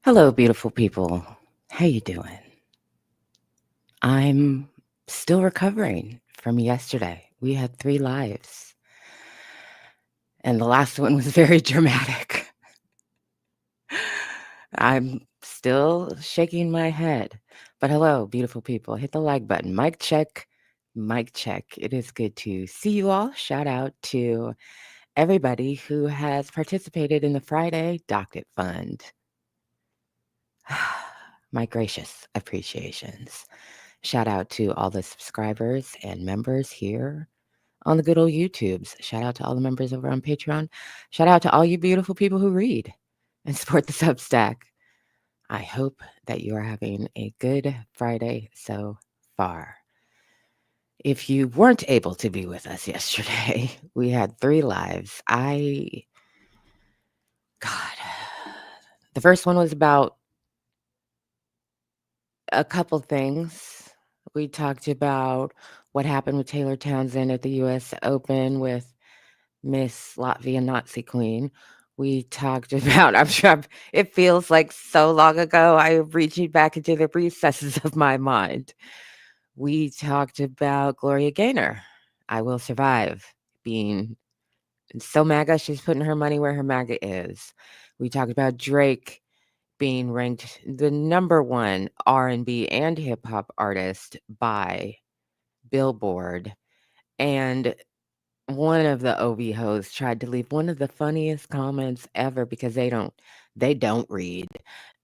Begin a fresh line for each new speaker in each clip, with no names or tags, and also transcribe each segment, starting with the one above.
Hello, beautiful people. How you doing? I'm still recovering from yesterday. We had 3 lives, and the last one was very dramatic. I'm still shaking my head. But hello, beautiful people. Hit the like button. Mic check. Mic check. It is good to see you all. Shout out to everybody who has participated in the Friday Docket Fund. My gracious appreciations. Shout out to all the subscribers and members here on the good old YouTubes. Shout out to all the members over on Patreon. Shout out to all you beautiful people who read and support the Substack. I hope that you are having a good Friday so far. If you weren't able to be with us yesterday, we had 3 lives. God, the first one was about a couple things. We talked about what happened with Taylor Townsend at the US Open with Miss Latvia Nazi Queen. We talked about, it feels like so long ago, I'm reaching back into the recesses of my mind. We talked about Gloria Gaynor, I Will Survive, being so MAGA, she's putting her money where her MAGA is. We talked about Drake being ranked the number 1 R&B and hip hop artist by Billboard. And one of the OVHoes tried to leave one of the funniest comments ever because they don't read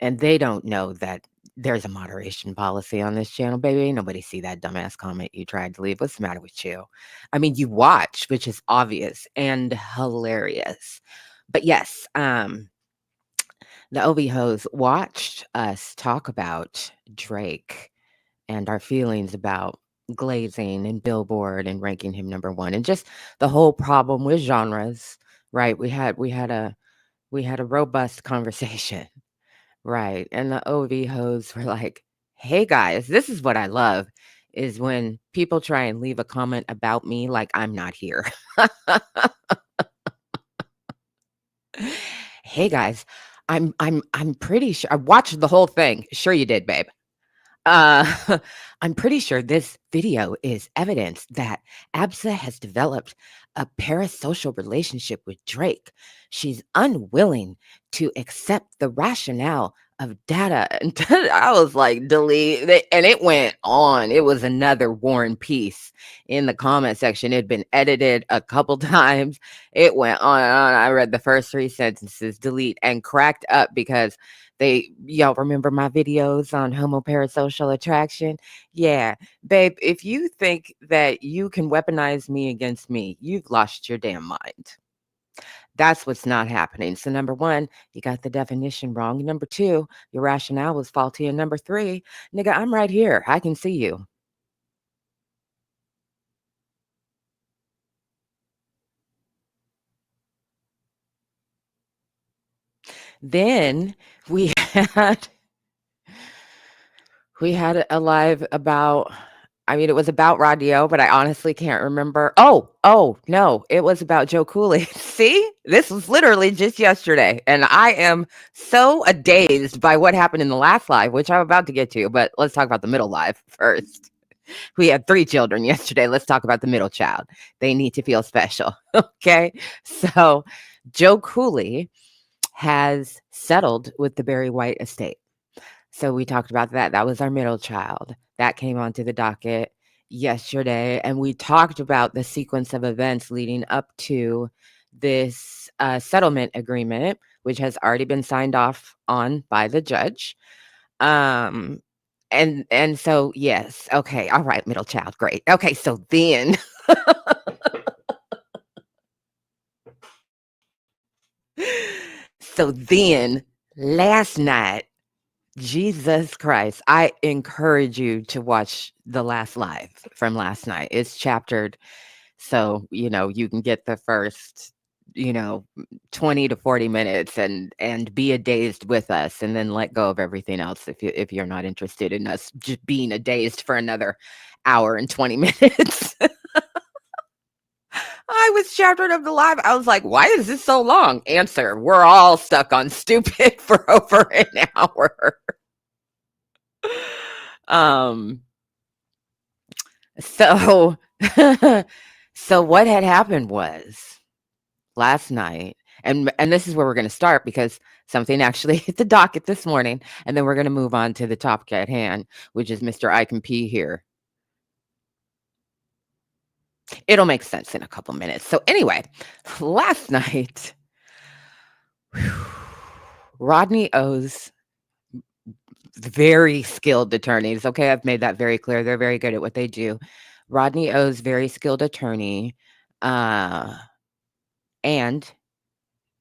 and they don't know that there's a moderation policy on this channel. Baby, ain't nobody see that dumbass comment you tried to leave. What's the matter with you? I mean, you watch, which is obvious and hilarious. But yes, the OVHoes watched us talk about Drake and our feelings about glazing and Billboard and ranking him number 1 and just the whole problem with genres, right? We had a robust conversation, right? And the OVHoes were like, "Hey guys, this is what I love is when people try and leave a comment about me like I'm not here." "Hey guys, I'm pretty sure I watched the whole thing." "Sure you did, babe." Uh, I'm pretty sure this video is evidence that Absa has developed a parasocial relationship with Drake. She's unwilling to accept the rationale of data. And I was like, delete. And it went on. It was another War and Peace in the comment section. It had been edited a couple times. It went on and on. I read the first 3 sentences, delete, and cracked up because y'all remember my videos on homoparasocial attraction? Yeah, babe, if you think that you can weaponize me against me, you've lost your damn mind. That's what's not happening. So number 1, you got the definition wrong. Number 2, your rationale was faulty. And number 3, nigga, I'm right here. I can see you. Then we had a live about, I mean, it was about radio, but I honestly can't remember. Oh, no, it was about Joe Cooley. See, this was literally just yesterday, and I am so dazed by what happened in the last live, which I'm about to get to, but let's talk about the middle live first. We had 3 children yesterday. Let's talk about the middle child. They need to feel special. Okay. So Joe Cooley has settled with the Barry White estate. So we talked about that. That was our middle child. That came onto the docket yesterday. And we talked about the sequence of events leading up to this settlement agreement, which has already been signed off on by the judge. And so, yes. Okay. All right. Middle child. Great. Okay. So then last night, Jesus Christ, I encourage you to watch the last live from last night. It's chaptered, so, you can get the first, 20 to 40 minutes and be a dazed with us and then let go of everything else if you're not interested in us just being a dazed for another hour and 20 minutes. I was chaptered of the live. I was like, why is this so long? Answer, we're all stuck on stupid for over an hour. Um, so, so what had happened was last night, and this is where we're going to start because something actually hit the docket this morning, and then we're going to move on to the topic at hand, which is Mr. I Can Pee here. It'll make sense in a couple minutes. So anyway, last night, Rodney O's very skilled attorneys. Okay, I've made that very clear. They're very good at what they do. Rodney O's very skilled attorney, and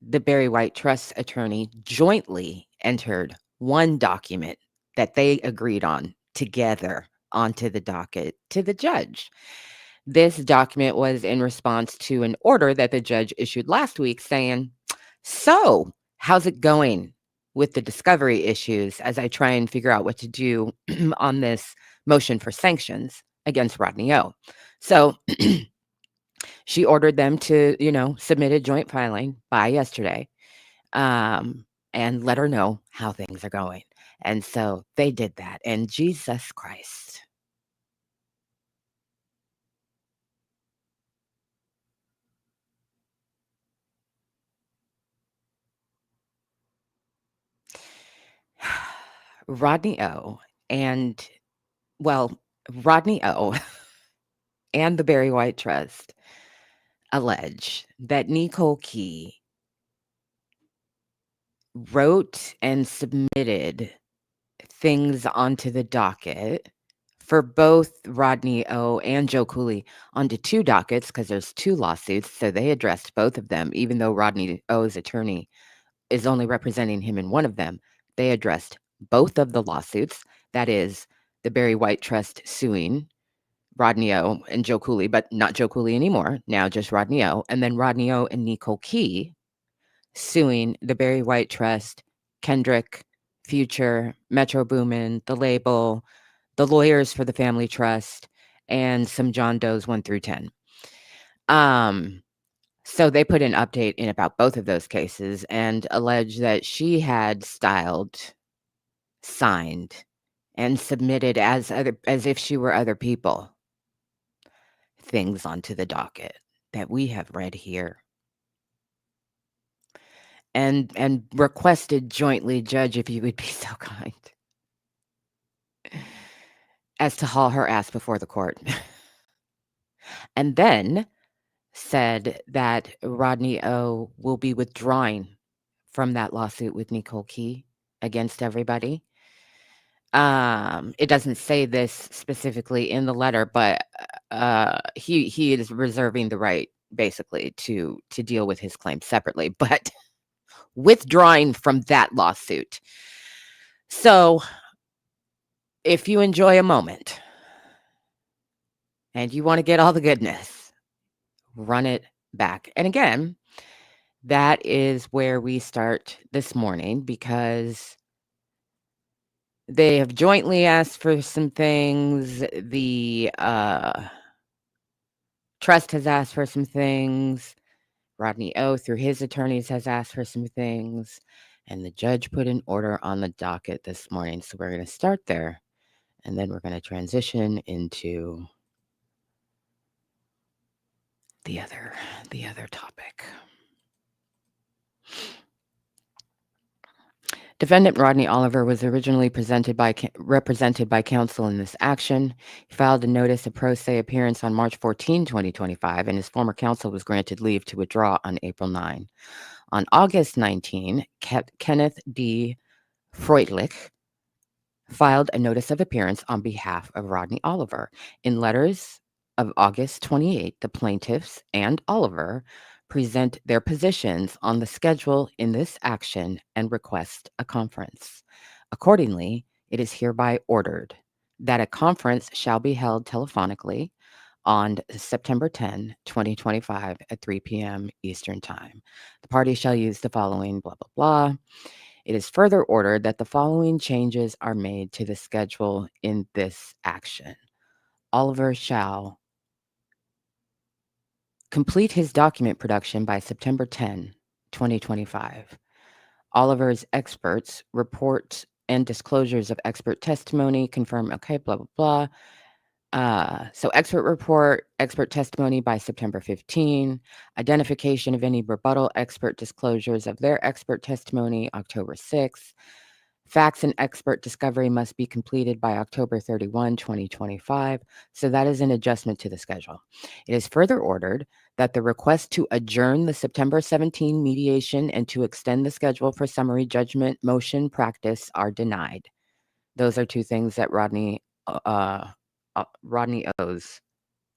the Barry White Trust attorney jointly entered one document that they agreed on together onto the docket to the judge. This document was in response to an order that the judge issued last week saying, so how's it going with the discovery issues as I try and figure out what to do on this motion for sanctions against Rodney O? So she ordered them to, submit a joint filing by yesterday, and let her know how things are going. And so they did that. And Jesus Christ. Rodney O and Rodney O and the Barry White Trust allege that Necole Key wrote and submitted things onto the docket for both Rodney O and Joe Cooley onto two dockets because there's two lawsuits. So they addressed both of them, even though Rodney O's attorney is only representing him in one of them. They addressed both of the lawsuits. That is the Barry White Trust suing Rodney O and Joe Cooley, but not Joe Cooley anymore. Now just Rodney O. And then Rodney O and Necole Key suing the Barry White Trust, Kendrick, Future, Metro Boomin, the label, the lawyers for the family trust, and some John Does 1 through 10. So they put an update in about both of those cases and alleged that she had styled, signed, and submitted as if she were other people things onto the docket that we have read here. And requested jointly, Judge, if you would be so kind as to haul her ass before the court. And then said that Rodney O will be withdrawing from that lawsuit with Necole Key against everybody. It doesn't say this specifically in the letter, but he is reserving the right basically to deal with his claim separately, but withdrawing from that lawsuit. So if you enjoy a moment and you want to get all the goodness, run it back. And again, that is where we start this morning because they have jointly asked for some things. The trust has asked for some things. Rodney O, through his attorneys, has asked for some things. And the judge put an order on the docket this morning. So we're going to start there. And then we're going to transition into the other topic. Defendant Rodney Oliver was originally represented by counsel in this action. He filed a notice of pro se appearance on March 14, 2025, and his former counsel was granted leave to withdraw on April 9. On August 19, Kenneth D. Freutlich filed a notice of appearance on behalf of Rodney Oliver. In letters of August 28, the plaintiffs and Oliver present their positions on the schedule in this action and request a conference. Accordingly, it is hereby ordered that a conference shall be held telephonically on September 10, 2025 at 3 p.m. Eastern Time. The party shall use the following blah, blah, blah. It is further ordered that the following changes are made to the schedule in this action. Oliver shall complete his document production by September 10, 2025. Oliver's experts report and disclosures of expert testimony confirm, okay, blah, blah, blah. So expert report, expert testimony by September 15, identification of any rebuttal expert disclosures of their expert testimony, October 6th. Facts and expert discovery must be completed by October 31, 2025. So that is an adjustment to the schedule. It is further ordered that the request to adjourn the September 17 mediation and to extend the schedule for summary judgment motion practice are denied. Those are two things that Rodney O's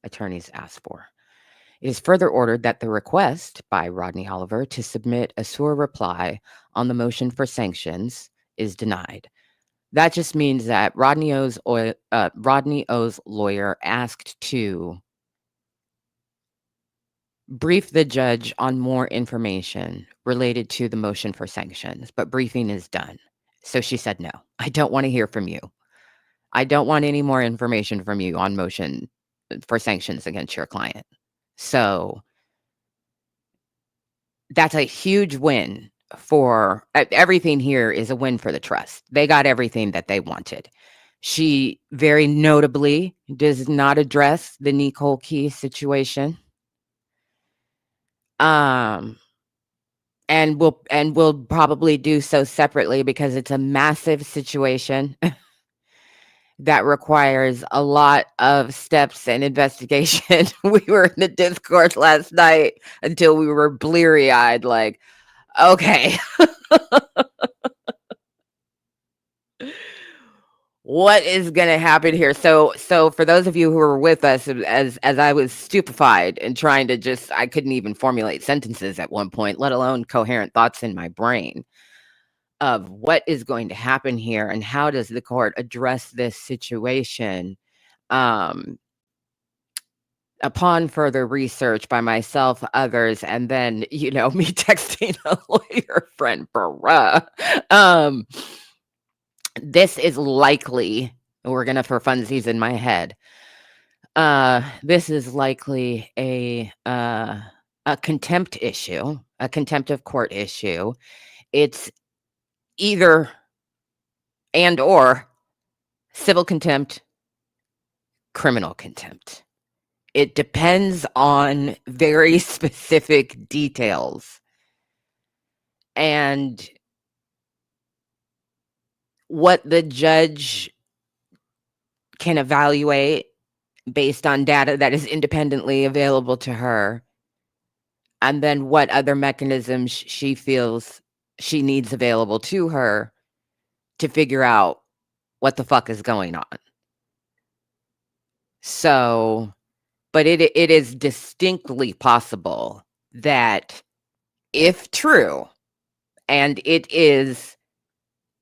attorneys asked for. It is further ordered that the request by Rodney Oliver to submit a SOR reply on the motion for sanctions is denied. That just means that Rodney O's lawyer asked to brief the judge on more information related to the motion for sanctions, but briefing is done. So she said, no, I don't want to hear from you. I don't want any more information from you on motion for sanctions against your client. So that's a huge win for everything here is a win for the trust. They got everything that they wanted. She very notably does not address the Necole Key situation. And will probably do so separately because it's a massive situation that requires a lot of steps and investigation. We were in the Discord last night until we were bleary-eyed, like, okay. What is going to happen here? So for those of you who were with us as I was stupefied and trying to I couldn't even formulate sentences at one point, let alone coherent thoughts in my brain of what is going to happen here and how does the court address this situation. Upon further research by myself, others, and then, me texting a lawyer friend, bruh. This is likely, we're gonna for funsies in my head. This is likely a contempt issue, a contempt of court issue. It's either and or civil contempt, criminal contempt. It depends on very specific details. And what the judge can evaluate based on data that is independently available to her, and then what other mechanisms she feels she needs available to her to figure out what the fuck is going on. So, but it is distinctly possible that if true, and it is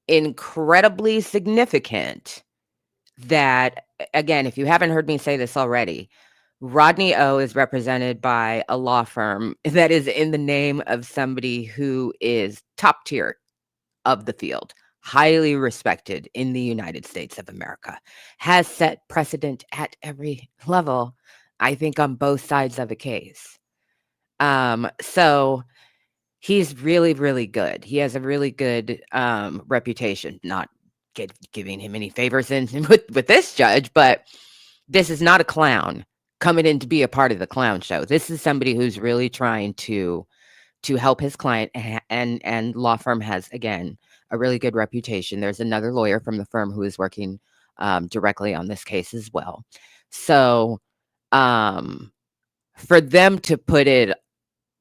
incredibly significant that, again, if you haven't heard me say this already, Rodney O is represented by a law firm that is in the name of somebody who is top tier of the field, highly respected in the United States of America, has set precedent at every level, I think, on both sides of the case. So he's really, really good. He has a really good reputation, not giving him any favors with this judge, but this is not a clown coming in to be a part of the clown show. This is somebody who's really trying to help his client, and law firm has, again, a really good reputation. There's another lawyer from the firm who is working directly on this case as well. So for them to put it,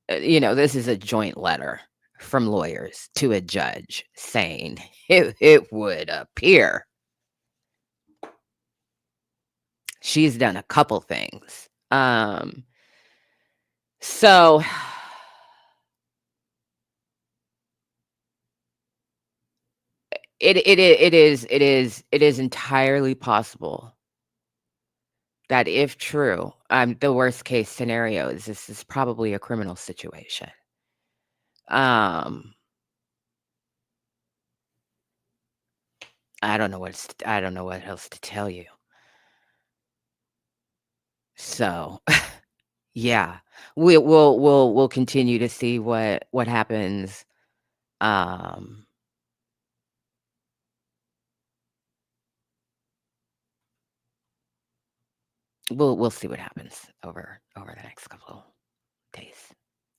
this is a joint letter from lawyers to a judge saying it would appear she's done a couple things. So it is entirely possible that if true, the worst case scenario is this is probably a criminal situation. I don't know what else to tell you. So Yeah. We'll continue to see what happens. Um, we'll see what happens over the next couple days.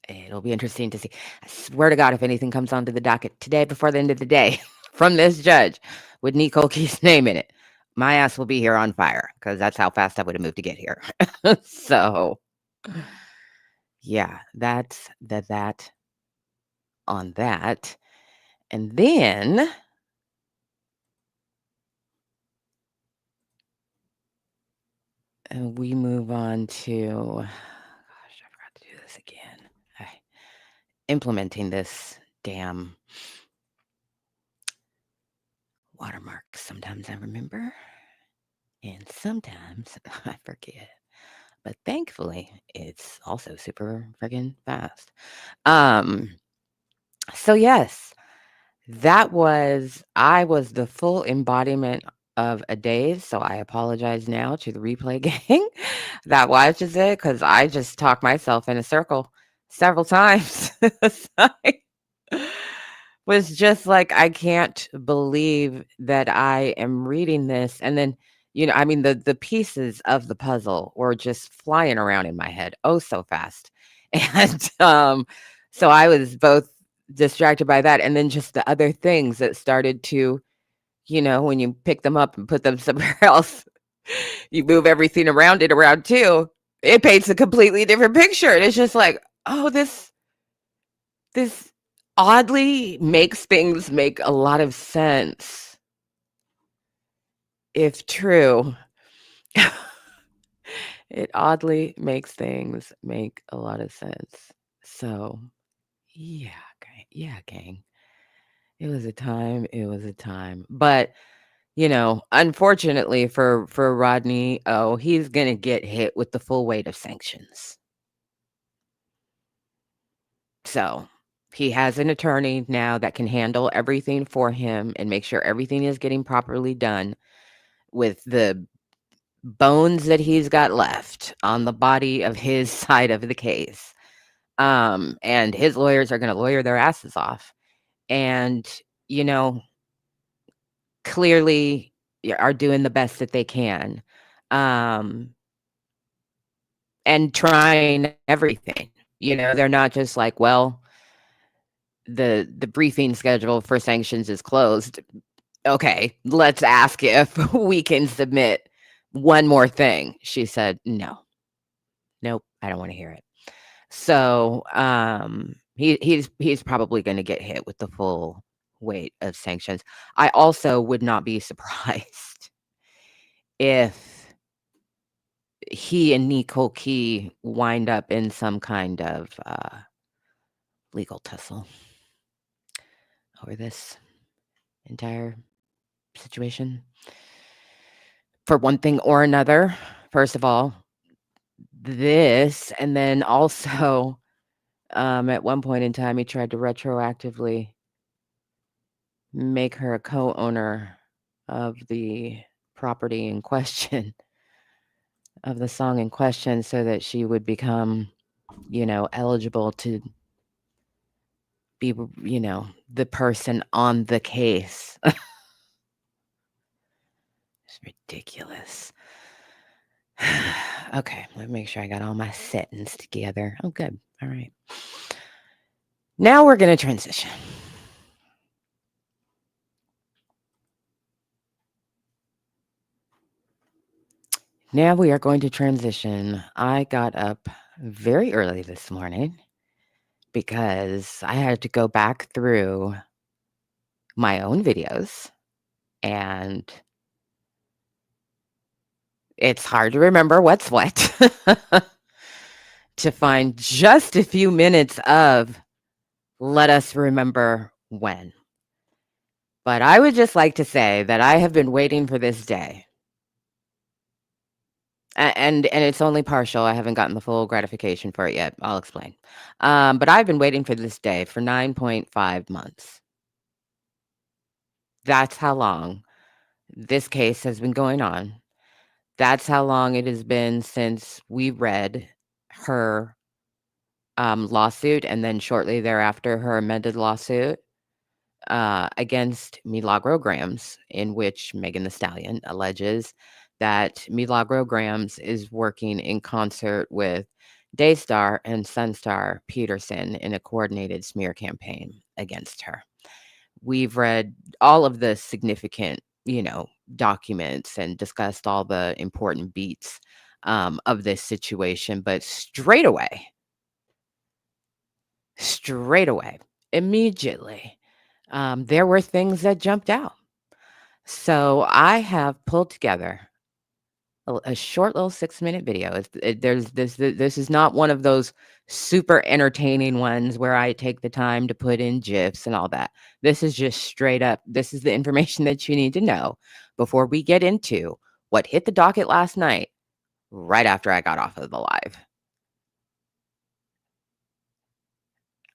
It'll be interesting to see. I swear to God, if anything comes onto the docket today before the end of the day from this judge with Necole Key's name in it, my ass will be here on fire because that's how fast I would have moved to get here. So, yeah, that's that on that. And then we move on to, gosh, I forgot to do this again. Implementing this damn watermark. Sometimes I remember, and sometimes I forget. But thankfully, it's also super friggin' fast. Um, so yes, I was the full embodiment of a daze, so I apologize now to the replay gang that watches it because I just talked myself in a circle several times. I was just like, I can't believe that I am reading this. And then, I mean, the pieces of the puzzle were just flying around in my head, oh so fast. And so I was both distracted by that and then just the other things that started to, when you pick them up and put them somewhere else, you move everything around too. It paints a completely different picture. And it's just like, oh, this oddly makes things make a lot of sense if true. It oddly makes things make a lot of sense. So, yeah, gang. It was a time. But, unfortunately for Rodney, he's going to get hit with the full weight of sanctions. So, he has an attorney now that can handle everything for him and make sure everything is getting properly done with the bones that he's got left on the body of his side of the case. And his lawyers are going to lawyer their asses off. And, you know, clearly are doing the best that they can. And trying everything. They're not just like, well, the briefing schedule for sanctions is closed. Okay, let's ask if we can submit one more thing. She said, no, nope, I don't want to hear it. So he's probably going to get hit with the full weight of sanctions. I also would not be surprised if he and Necole Key wind up in some kind of legal tussle over this entire situation. For one thing or another, first of all, this, and then also at one point in time, he tried to retroactively make her a co-owner of the property in question, of the song in question, so that she would become, eligible to be, the person on the case. It's ridiculous. Okay, let me make sure I got all my settings together. Oh, good. All right. Now we're going to transition. Now we are going to transition. I got up very early this morning because I had to go back through my own videos, and it's hard to remember what's what to find just a few minutes of let us remember when. But I would just like to say that I have been waiting for this day. And it's only partial. I haven't gotten the full gratification for it yet. I'll explain. But I've been waiting for this day for 9.5 months. That's how long this case has been going on. That's how long it has been since we read her lawsuit, and then shortly thereafter, her amended lawsuit against Milagro Gramz, in which Megan Thee Stallion alleges that Milagro Gramz is working in concert with Daystar and Sunstar Peterson in a coordinated smear campaign against her. We've read all of the significant, documents and discussed all the important beats of this situation, but straight away, immediately, there were things that jumped out. So I have pulled together a short little 6-minute video. This is not one of those super entertaining ones where I take the time to put in GIFs and all that. This is just straight up. This is the information that you need to know before we get into what hit the docket last night, right after I got off of the live.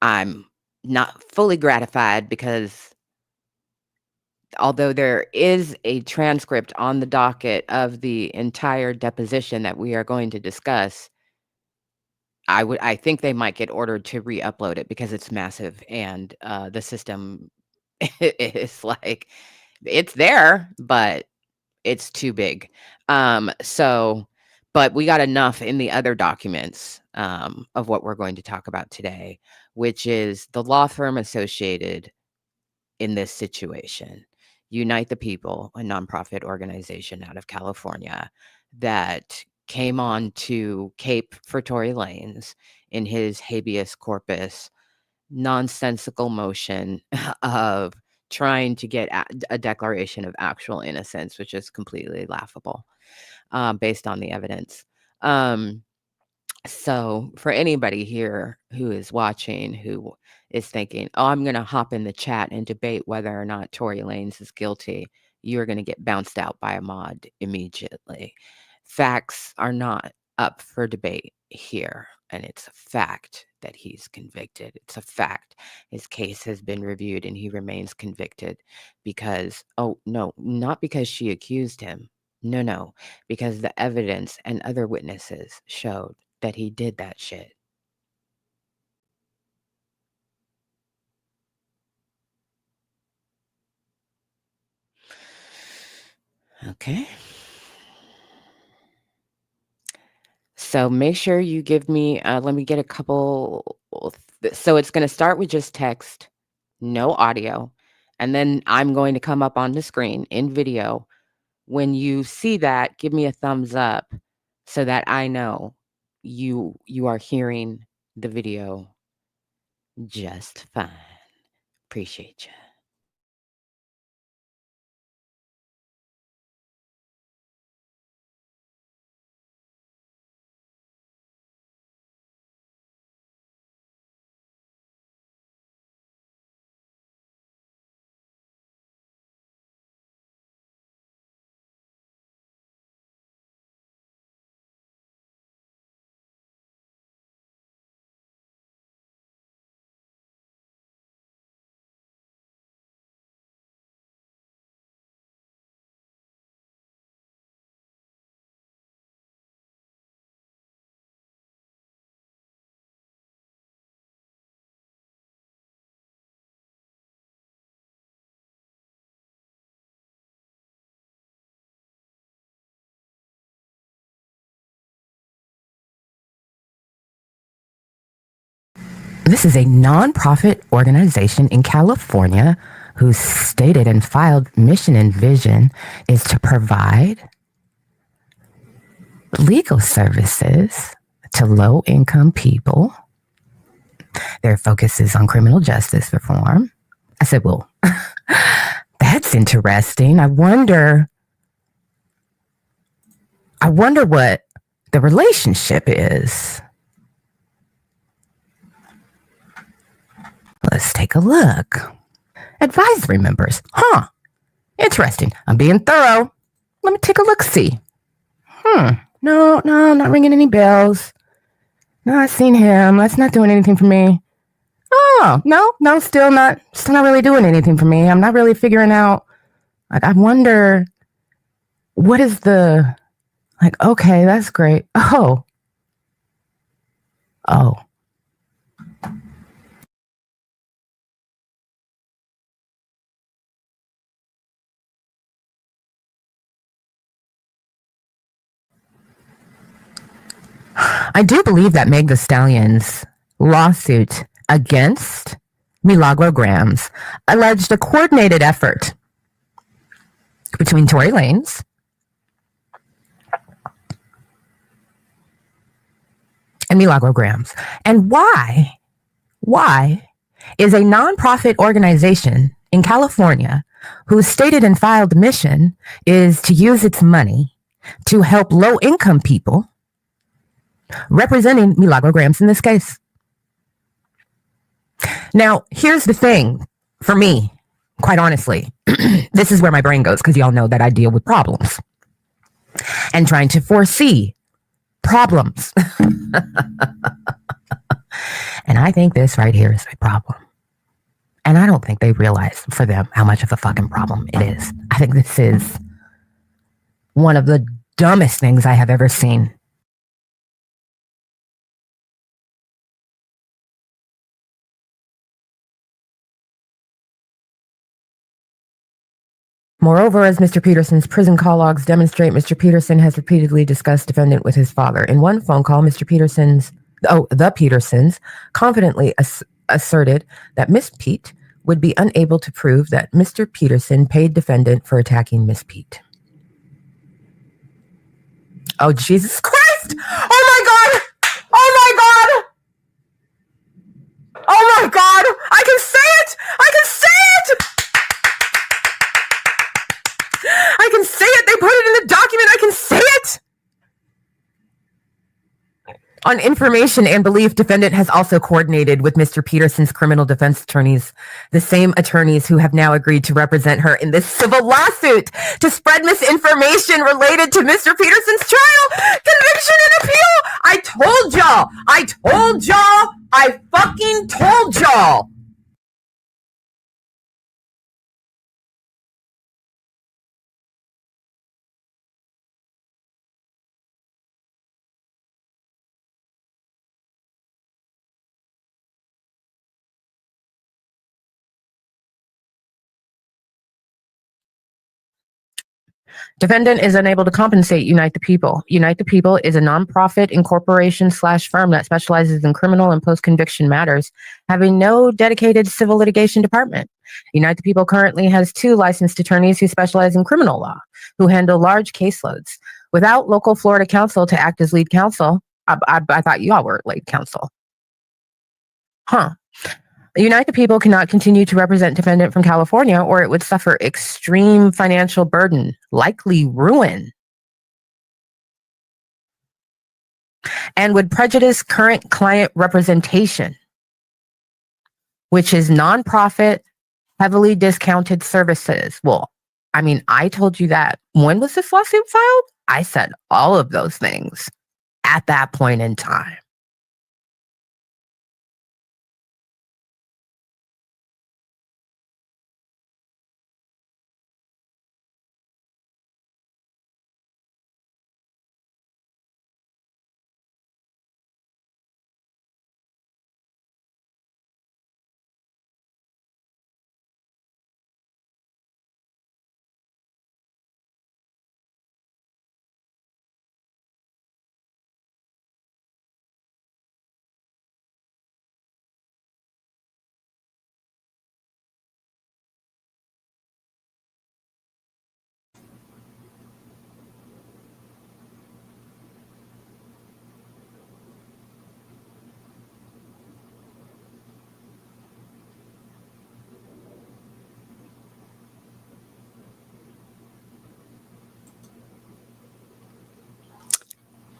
I'm not fully gratified because although there is a transcript on the docket of the entire deposition that we are going to discuss, I think they might get ordered to re-upload it because it's massive and the system is like, it's there, but it's too big. But we got enough in the other documents of what we're going to talk about today, which is the law firm associated in this situation, Unite the People, a nonprofit organization out of California that came on to cape for Tory Lanez in his habeas corpus nonsensical motion of trying to get a declaration of actual innocence, which is completely laughable based on the evidence. So for anybody here who is watching, who is thinking, oh, I'm going to hop in the chat and debate whether or not Tory Lanez is guilty, you're going to get bounced out by a mod immediately. Facts are not up for debate here. And it's a fact that he's convicted. It's a fact his case has been reviewed and he remains convicted because, oh, no, not because she accused him. No, because the evidence and other witnesses showed that he did that shit. Okay. So make sure you give me, let me get a couple. So it's going to start with just text, no audio. And then I'm going to come up on the screen in video. When you see that, give me a thumbs up so that I know you are hearing the video just fine. Appreciate you. This is a nonprofit organization in California whose stated and filed mission and vision is to provide legal services to low-income people. Their focus is on criminal justice reform. I said, well, that's interesting. I wonder what the relationship is. Let's take a look. Advisory members. Huh. Interesting. I'm being thorough. Let me take a look-see. No, not ringing any bells. No, I've seen him. That's not doing anything for me. Oh, no, still not really doing anything for me. I'm not really figuring out. Like, I wonder, what is the, like, okay, that's great. Oh, Oh. I do believe that Megan Thee Stallion's lawsuit against Milagro Gramz alleged a coordinated effort between Tory Lanez and Milagro Gramz. And why is a nonprofit organization in California whose stated and filed mission is to use its money to help low-income people representing Milagro Gramz in this case? Now, here's the thing for me, quite honestly. This is where my brain goes because y'all know that I deal with problems and trying to foresee problems. And I think this right here is a problem. And I don't think they realize for them how much of a fucking problem it is. I think this is one of the dumbest things I have ever seen. Moreover, as Mr. Peterson's prison call logs demonstrate, Mr. Peterson has repeatedly discussed defendant with his father. In one phone call, the Petersons confidently asserted that Miss Pete would be unable to prove that Mr. Peterson paid defendant for attacking Miss Pete. Oh, Jesus Christ! Oh my God! Oh my God! Oh my God! I can say it! I can say it! I can say it! They put it in the document! I can say it! On information and belief, defendant has also coordinated with Mr. Peterson's criminal defense attorneys, the same attorneys who have now agreed to represent her in this civil lawsuit to spread misinformation related to Mr. Peterson's trial, conviction, and appeal. I told y'all. I fucking told y'all. Defendant is unable to compensate Unite the People. Unite the People is a nonprofit incorporation/firm that specializes in criminal and post-conviction matters, having no dedicated civil litigation department. Unite the People currently has 2 licensed attorneys who specialize in criminal law, who handle large caseloads. Without local Florida counsel to act as lead counsel, I thought y'all were lead counsel. Unite the People cannot continue to represent defendant from California, or it would suffer extreme financial burden, likely ruin, and would prejudice current client representation, which is nonprofit, heavily discounted services. Well, I mean, I told you that. When was this lawsuit filed? I said all of those things at that point in time.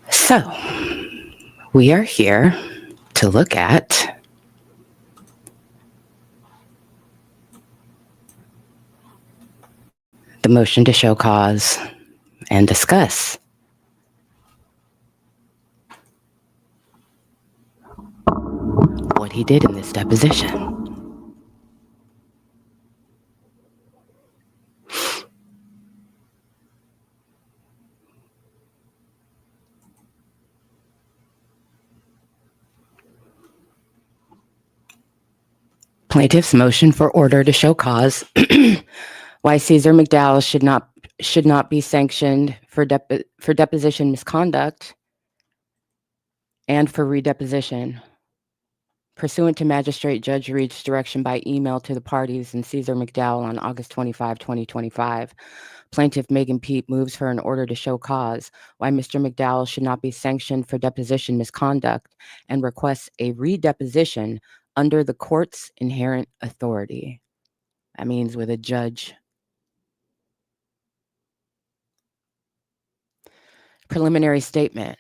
So, we are here to look at the motion to show cause and discuss what he did in this deposition. Plaintiff's motion for order to show cause why Ceasar McDowell should not be sanctioned for deposition misconduct and for redeposition. Pursuant to Magistrate Judge Reed's direction by email to the parties and Ceasar McDowell on August 25, 2025, Plaintiff Megan Peet moves for an order to show cause why Mr. McDowell should not be sanctioned for deposition misconduct and requests a redeposition under the court's inherent authority. That means with a judge. Preliminary statement.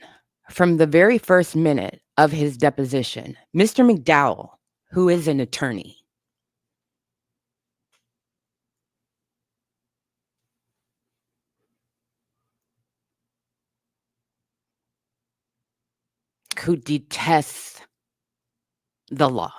From the very first minute of his deposition, Mr. McDowell, who is an attorney, who detests the law,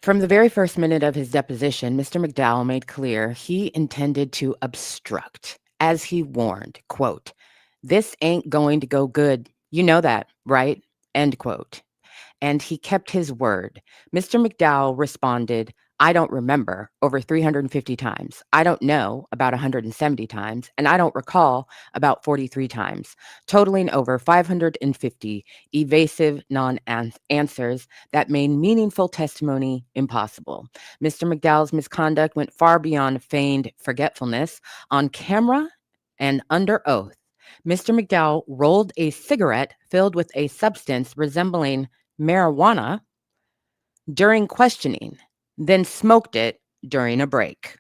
from the very first minute of his deposition, Mr. McDowell made clear he intended to obstruct, as he warned, quote, "This ain't going to go good. You know that, right?" End quote. And he kept his word. Mr. McDowell responded, "I don't remember," over 350 times. "I don't know," about 170 times. And "I don't recall," about 43 times, totaling over 550 evasive non-answers that made meaningful testimony impossible. Mr. McDowell's misconduct went far beyond feigned forgetfulness. On camera and under oath, Mr. McDowell rolled a cigarette filled with a substance resembling marijuana during questioning, then smoked it during a break.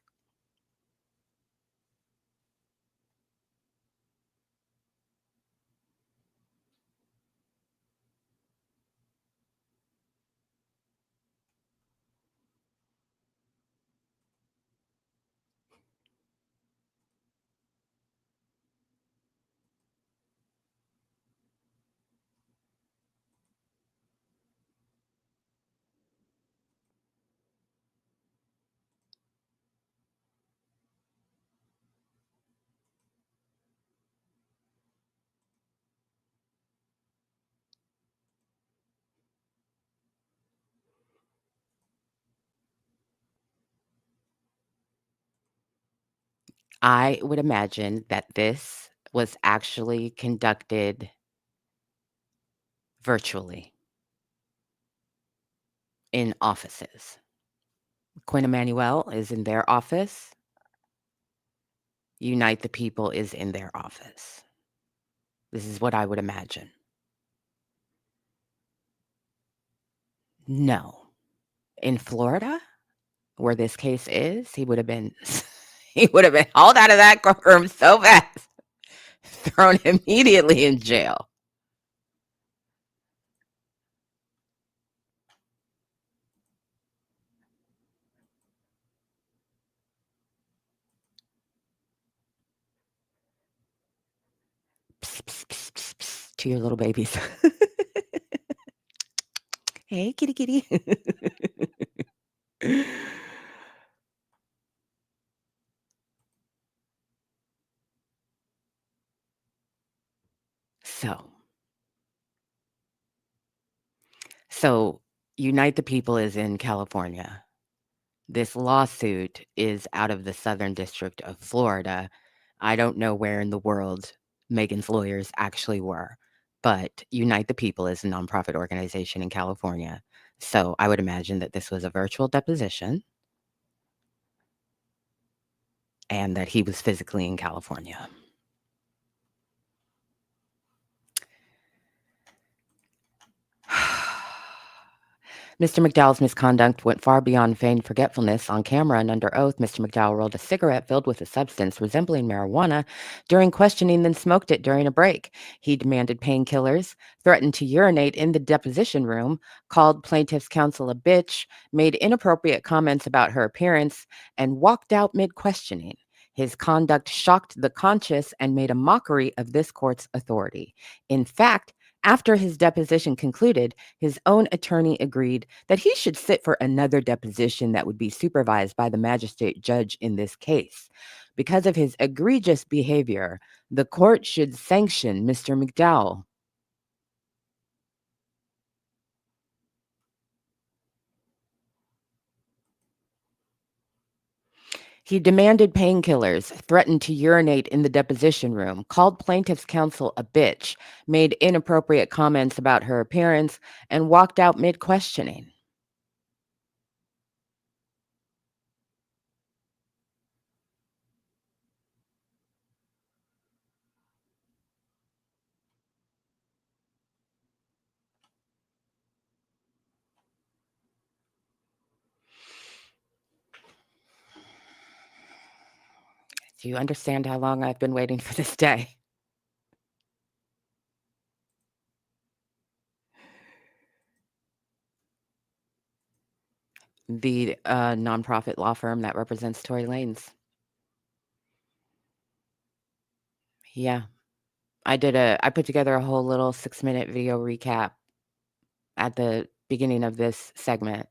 I would imagine that this was actually conducted virtually in offices. Quinn Emanuel is in their office. Unite the People is in their office. This is what I would imagine. No. In Florida, where this case is, he would have been hauled out of that courtroom so fast, thrown immediately in jail. Psst, psst, psst, psst, psst, to your little babies. Hey, kitty, kitty. So Unite the People is in California. This lawsuit is out of the Southern District of Florida. I don't know where in the world Megan's lawyers actually were, but Unite the People is a nonprofit organization in California. So I would imagine that this was a virtual deposition and that he was physically in California. Mr. McDowell's misconduct went far beyond feigned forgetfulness. On camera and under oath, Mr. McDowell rolled a cigarette filled with a substance resembling marijuana during questioning, then smoked it during a break. He demanded painkillers, threatened to urinate in the deposition room, called plaintiff's counsel a bitch, made inappropriate comments about her appearance, and walked out mid-questioning. His conduct shocked the conscious and made a mockery of this court's authority. In fact, After his deposition concluded, his own attorney agreed that he should sit for another deposition that would be supervised by the magistrate judge in this case. Because of his egregious behavior, the court should sanction Mr. McDowell. He demanded painkillers, threatened to urinate in the deposition room, called plaintiff's counsel a bitch, made inappropriate comments about her appearance, and walked out mid-questioning. Do you understand how long I've been waiting for this day? The nonprofit law firm that represents Tory Lanez. Yeah. I put together a whole little 6-minute video recap at the beginning of this segment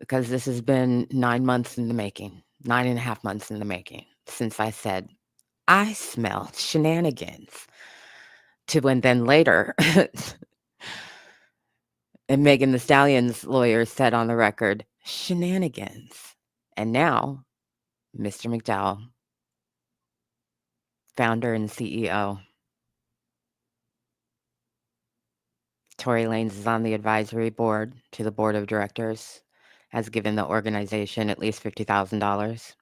because this has been 9 months in the making, 9.5 months in the making since I said, I smell shenanigans. To when then later, and Megan Thee Stallion's lawyer said on the record, shenanigans. And now, Mr. McDowell, founder and CEO. Tory Lanez is on the advisory board to the board of directors, has given the organization at least $50,000.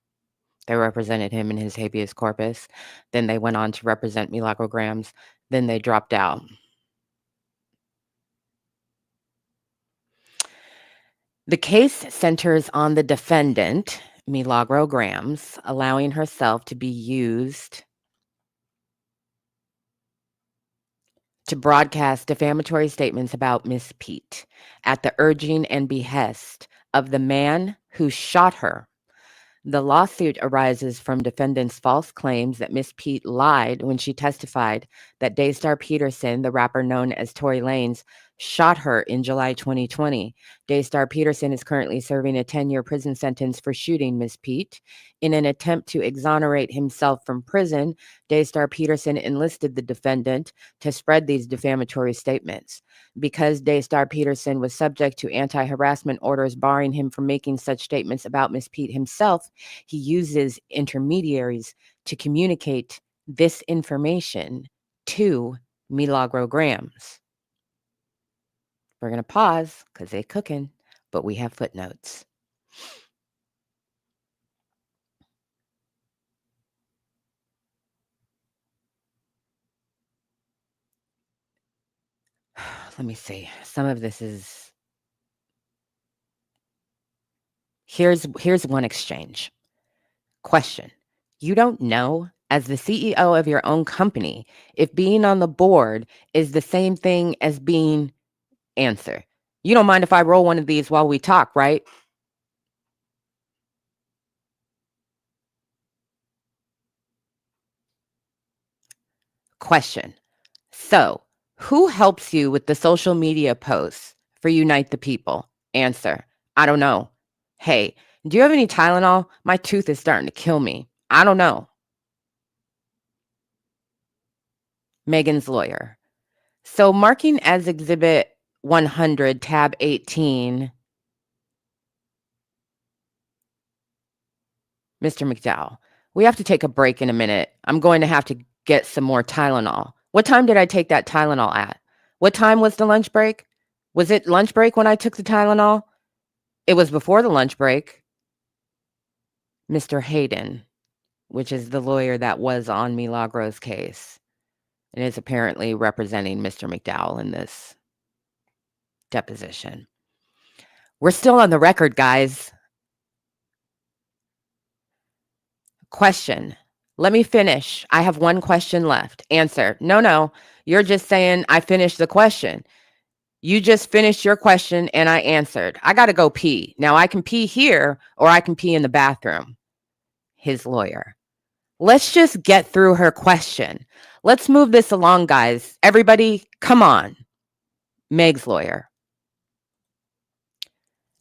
They represented him in his habeas corpus. Then they went on to represent Milagro Mouthpiece. Then they dropped out. The case centers on the defendant, Milagro Mouthpiece, allowing herself to be used to broadcast defamatory statements about Miss Pete at the urging and behest of the man who shot her. The lawsuit arises from defendant's false claims that Miss Pete lied when she testified that Daystar Peterson, the rapper known as Tory Lanez, shot her in July 2020. Daystar Peterson is currently serving a 10-year prison sentence for shooting Miss Pete. In an attempt to exonerate himself from prison, Daystar Peterson enlisted the defendant to spread these defamatory statements. Because Daystar Peterson was subject to anti-harassment orders barring him from making such statements about Miss Pete himself, he uses intermediaries to communicate this information to Milagro Mouthpiece. We're going to pause because they're cooking, but we have footnotes. Let me see. Some of this is... Here's one exchange. Question. You don't know, as the CEO of your own company, if being on the board is the same thing as being... Answer. You don't mind if I roll one of these while we talk, right? Question. So, who helps you with the social media posts for Unite the People? Answer. I don't know. Hey, do you have any Tylenol? My tooth is starting to kill me. I don't know. Megan's lawyer. So, marking as Exhibit 100, tab 18, Mr. McDowell, we have to take a break in a minute. I'm going to have to get some more Tylenol. What time did I take that Tylenol at? What time was the lunch break? Was it lunch break when I took the Tylenol? It was before the lunch break. Mr. Hayden, which is the lawyer that was on Milagro's case, and is apparently representing Mr. McDowell in this deposition. We're still on the record, guys. Question. Let me finish. I have one question left. Answer. No. You're just saying I finished the question. You just finished your question and I answered. I got to go pee. Now I can pee here or I can pee in the bathroom. His lawyer. Let's just get through her question. Let's move this along, guys. Everybody, come on. Meg's lawyer.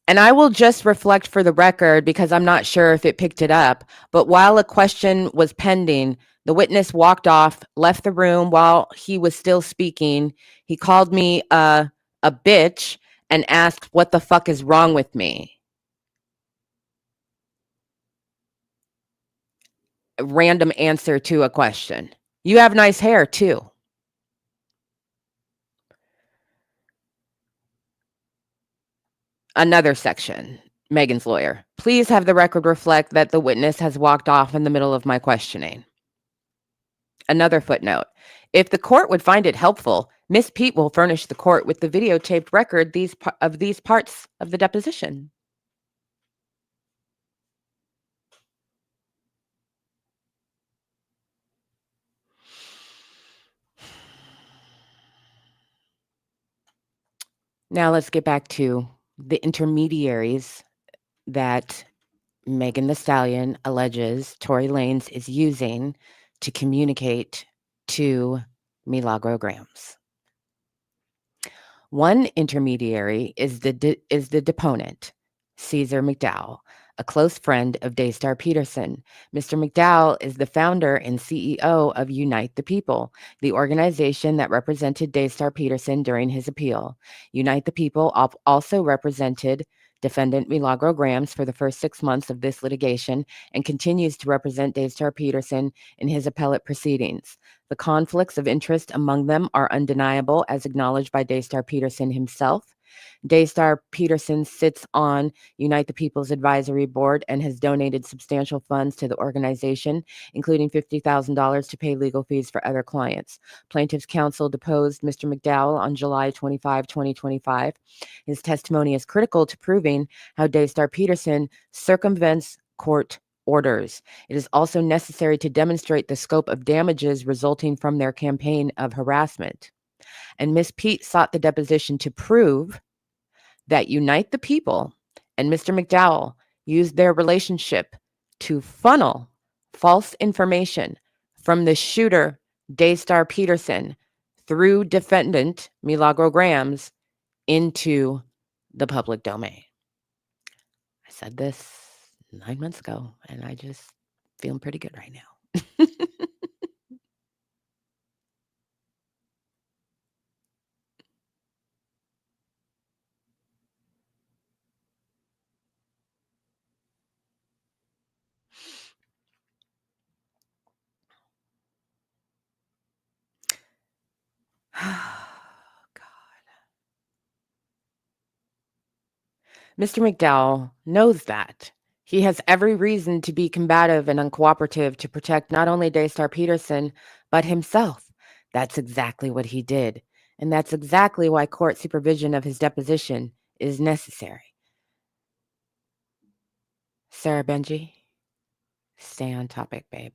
And I will just reflect for the record because I'm not sure if it picked it up. But while a question was pending, the witness walked off, left the room while he was still speaking. He called me a bitch and asked, "What the fuck is wrong with me?" A random answer to a question. You have nice hair too. Another section. Megan's lawyer. Please have the record reflect that the witness has walked off in the middle of my questioning. Another footnote. If the court would find it helpful, Miss Pete will furnish the court with the videotaped record of these parts of the deposition. Now let's get back to the intermediaries that Megan Thee Stallion alleges Tory Lanez is using to communicate to Milagro Grams. One intermediary is the deponent, Ceasar McDowell, a close friend of Daystar Peterson. Mr. McDowell is the founder and CEO of Unite the People, the organization that represented Daystar Peterson during his appeal. Unite the People also represented defendant Milagro Grams for the first 6 months of this litigation and continues to represent Daystar Peterson in his appellate proceedings. The conflicts of interest among them are undeniable, as acknowledged by Daystar Peterson himself. Daystar Peterson sits on Unite the People's advisory board and has donated substantial funds to the organization, including $50,000 to pay legal fees for other clients. Plaintiff's counsel deposed Mr. McDowell on July 25, 2025. His testimony is critical to proving how Daystar Peterson circumvents court orders. It is also necessary to demonstrate the scope of damages resulting from their campaign of harassment. And Ms. Pete sought the deposition to prove that Unite the People and Mr. McDowell used their relationship to funnel false information from the shooter, Daystar Peterson, through defendant Milagro Grams into the public domain. I said this 9 months ago, and I just feeling pretty good right now. Mr. McDowell knows that. He has every reason to be combative and uncooperative to protect not only Daystar Peterson, but himself. That's exactly what he did. And that's exactly why court supervision of his deposition is necessary. Sarah Benji, stay on topic, babe.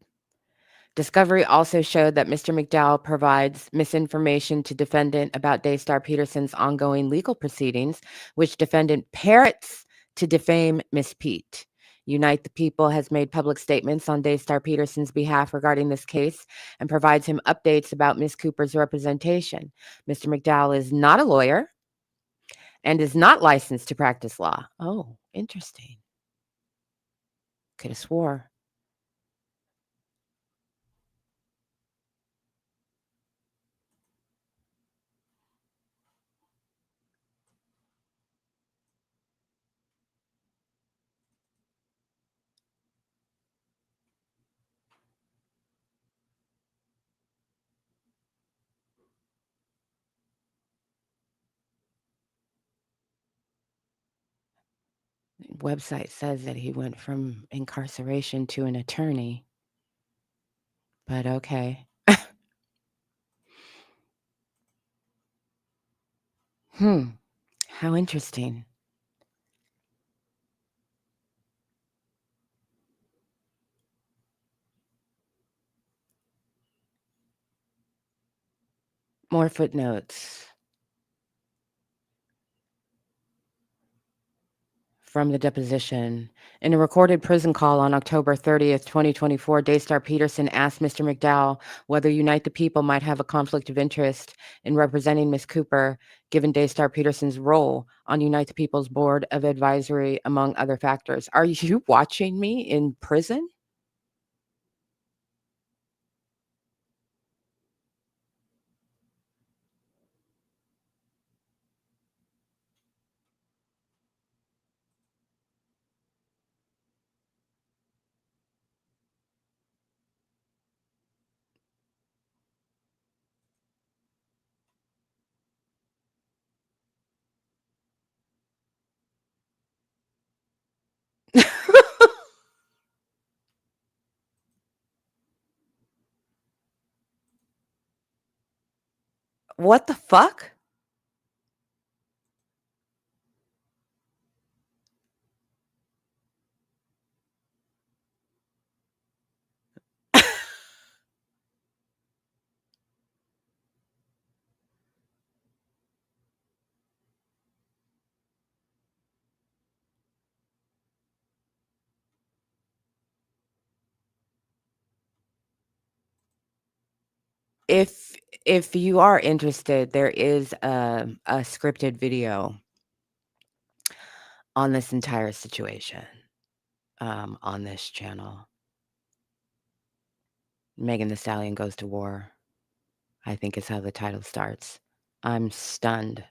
Discovery also showed that Mr. McDowell provides misinformation to defendant about Daystar Peterson's ongoing legal proceedings, which defendant parrots to defame Miss Pete. Unite the People has made public statements on Daystar Peterson's behalf regarding this case and provides him updates about Miss Cooper's representation. Mr. McDowell is not a lawyer and is not licensed to practice law. Oh, interesting. Could have swore. Website says that he went from incarceration to an attorney, but okay. How interesting. More footnotes From the deposition. In a recorded prison call on October 30th, 2024, Daystar Peterson asked Mr. McDowell whether Unite the People might have a conflict of interest in representing Ms. Cooper, given Daystar Peterson's role on Unite the People's board of advisory, among other factors. Are you watching me in prison? What the fuck? If if you are interested, there is a scripted video on this entire situation, on this channel. Megan Thee Stallion goes to war, I think is how the title starts. I'm stunned.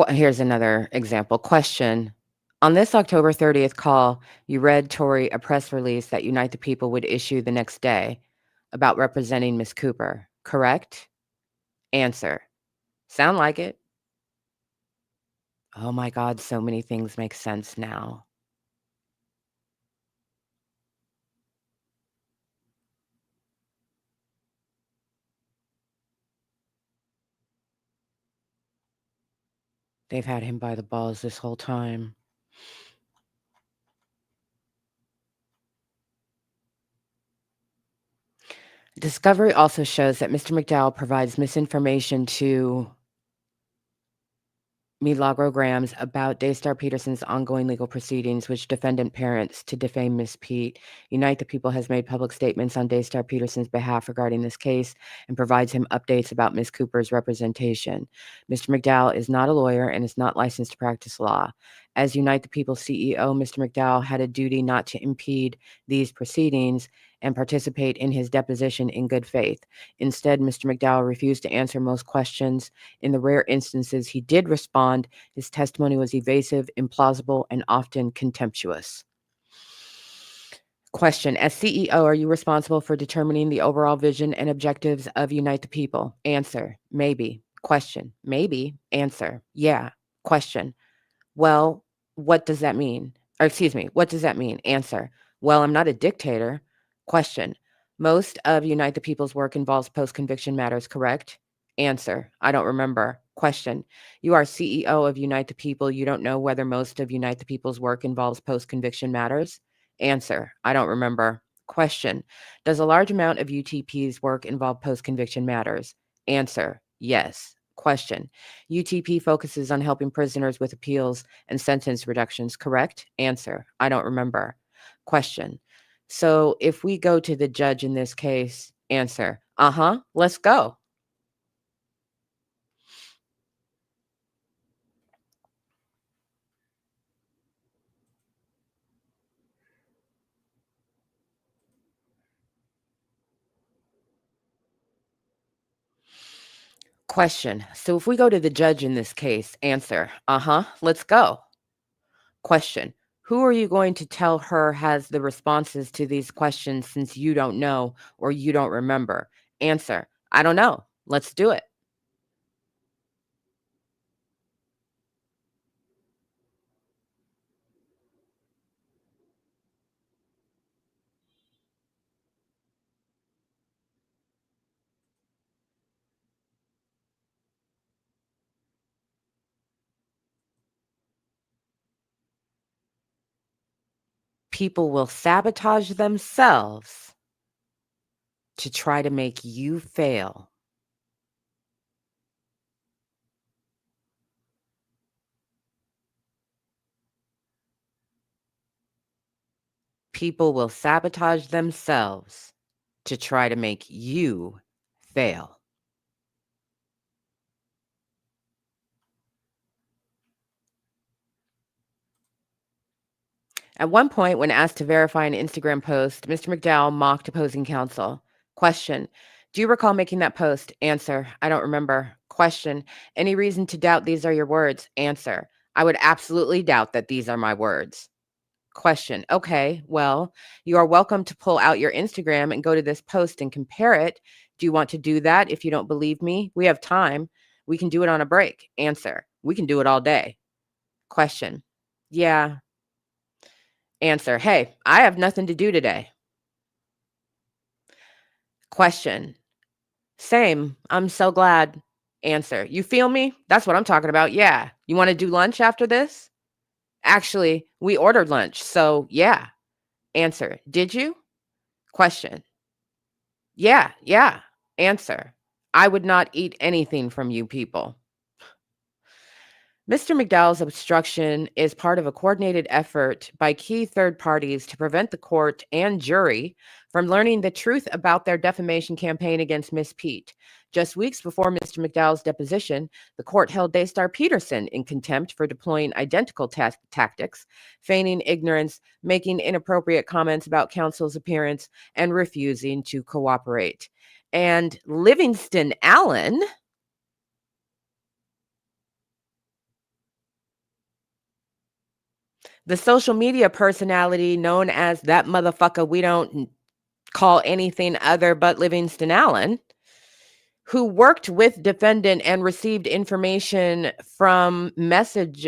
Here's another example. Question. On this October 30th call, you read Tory a press release that Unite the People would issue the next day about representing Miss Cooper, correct? Answer. Sound like it. Oh my God, so many things make sense now. They've had him by the balls this whole time. Discovery also shows that Mr. McDowell provides misinformation to Milagro Gramz about Daystar Peterson's ongoing legal proceedings, which defendant parents to defame Miss Pete. Unite the People has made public statements on Daystar Peterson's behalf regarding this case and provides him updates about Miss Cooper's representation. Mr. McDowell is not a lawyer and is not licensed to practice law. As Unite the People CEO, Mr. McDowell had a duty not to impede these proceedings and participate in his deposition in good faith. Instead, Mr. McDowell refused to answer most questions. In the rare instances he did respond, his testimony was evasive, implausible, and often contemptuous. Question. As CEO, are you responsible for determining the overall vision and objectives of Unite the People? Answer. Maybe. Question. Maybe. Answer. Yeah. Question. Well, what does that mean? Or excuse me, what does that mean? Answer. Well, I'm not a dictator. Question. Most of Unite the People's work involves post-conviction matters, correct? Answer. I don't remember. Question. You are CEO of Unite the People. You don't know whether most of Unite the People's work involves post-conviction matters? Answer. I don't remember. Question. Does a large amount of UTP's work involve post-conviction matters? Answer. Yes. Question. UTP focuses on helping prisoners with appeals and sentence reductions, correct? Answer. I don't remember. Question. So if we go to the judge in this case, answer. Let's go. Question. So if we go to the judge in this case, answer. Let's go. Question. Who are you going to tell her has the responses to these questions since you don't know or you don't remember? Answer. I don't know. Let's do it. People will sabotage themselves to try to make you fail. People will sabotage themselves to try to make you fail. At one point, when asked to verify an Instagram post, Mr. McDowell mocked opposing counsel. Question: do you recall making that post? Answer: I don't remember. Question: any reason to doubt these are your words? Answer: I would absolutely doubt that these are my words. Question: okay, well, you are welcome to pull out your Instagram and go to this post and compare it. Do you want to do that? If you don't believe me, we have time. We can do it on a break. Answer: we can do it all day. Question: yeah. Answer: hey, I have nothing to do today. Question: same. I'm so glad. Answer: you feel me? That's what I'm talking about. Yeah. You want to do lunch after this? Actually, we ordered lunch, so yeah. Answer: did you? Question: yeah. Answer: I would not eat anything from you people. Mr. McDowell's obstruction is part of a coordinated effort by key third parties to prevent the court and jury from learning the truth about their defamation campaign against Miss Pete. Just weeks before Mr. McDowell's deposition, the court held Daystar Peterson in contempt for deploying identical tactics, feigning ignorance, making inappropriate comments about counsel's appearance, and refusing to cooperate. And Livingston Allen, the social media personality known as that motherfucker we don't call anything other but Livingston Allen, who worked with defendant and received information from messers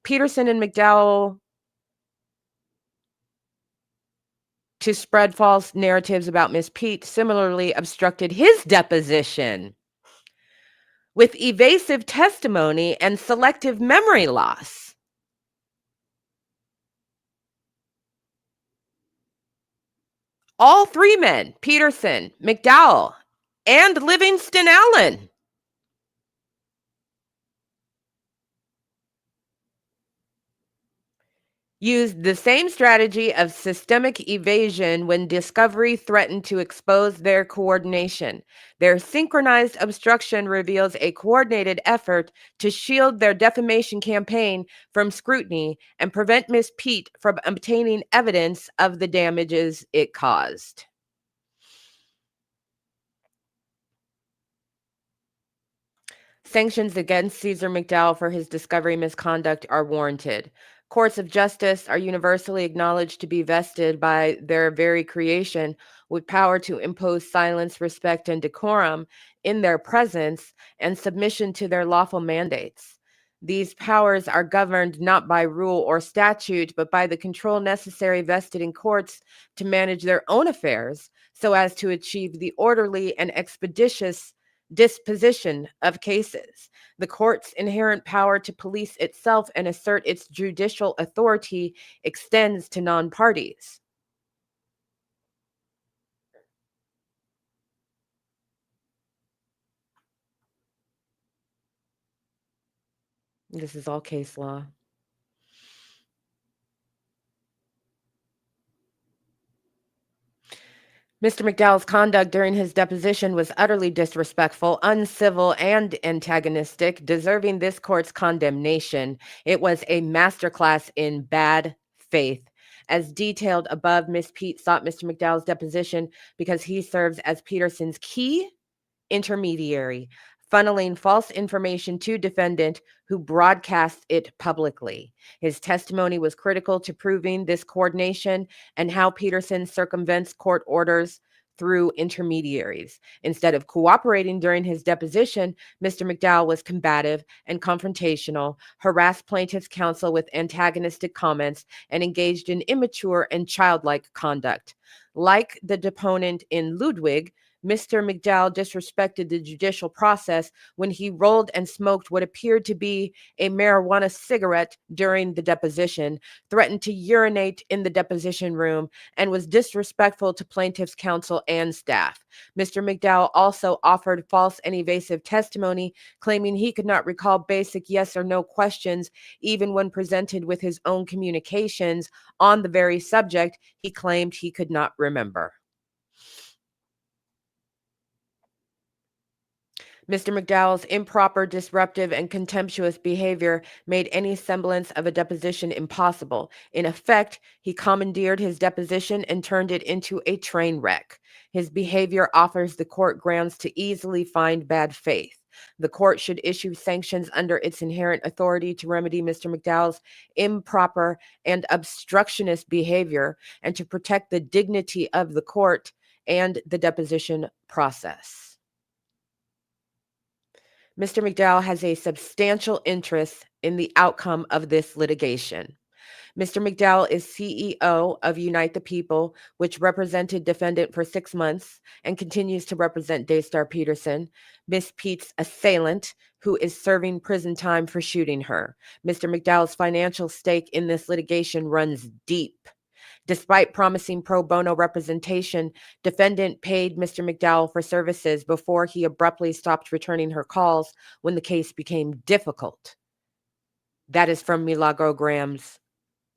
Peterson and McDowell to spread false narratives about Miss Pete, similarly obstructed his deposition with evasive testimony and selective memory loss. All three men, Peterson, McDowell, and Livingston Allen, used the same strategy of systemic evasion when discovery threatened to expose their coordination. Their synchronized obstruction reveals a coordinated effort to shield their defamation campaign from scrutiny and prevent Miss Pete from obtaining evidence of the damages it caused. Sanctions against Ceasar McDowell for his discovery misconduct are warranted. Courts of justice are universally acknowledged to be vested by their very creation with power to impose silence, respect, and decorum in their presence and submission to their lawful mandates. These powers are governed not by rule or statute, but by the control necessary vested in courts to manage their own affairs so as to achieve the orderly and expeditious disposition of cases. The court's inherent power to police itself and assert its judicial authority extends to non-parties. This is all case law. Mr. McDowell's conduct during his deposition was utterly disrespectful, uncivil, and antagonistic, deserving this court's condemnation. It was a masterclass in bad faith. As detailed above, Miss Pete sought Mr. McDowell's deposition because he serves as Peterson's key intermediary, funneling false information to defendant who broadcasts it publicly. His testimony was critical to proving this coordination and how Peterson circumvents court orders through intermediaries. Instead of cooperating during his deposition, Mr. McDowell was combative and confrontational, harassed plaintiff's counsel with antagonistic comments, and engaged in immature and childlike conduct. Like the deponent in Ludwig, Mr. McDowell disrespected the judicial process when he rolled and smoked what appeared to be a marijuana cigarette during the deposition, threatened to urinate in the deposition room, and was disrespectful to plaintiff's counsel and staff. Mr. McDowell also offered false and evasive testimony, claiming he could not recall basic yes or no questions, even when presented with his own communications on the very subject he claimed he could not remember. Mr. McDowell's improper, disruptive, and contemptuous behavior made any semblance of a deposition impossible. In effect, he commandeered his deposition and turned it into a train wreck. His behavior offers the court grounds to easily find bad faith. The court should issue sanctions under its inherent authority to remedy Mr. McDowell's improper and obstructionist behavior and to protect the dignity of the court and the deposition process. Mr. McDowell has a substantial interest in the outcome of this litigation. Mr. McDowell is CEO of Unite the People, which represented defendant for 6 months and continues to represent Daystar Peterson, Miss Pete's assailant, who is serving prison time for shooting her. Mr. McDowell's financial stake in this litigation runs deep. Despite promising pro bono representation, defendant paid Mr. McDowell for services before he abruptly stopped returning her calls when the case became difficult. That is from Milagro Gramz'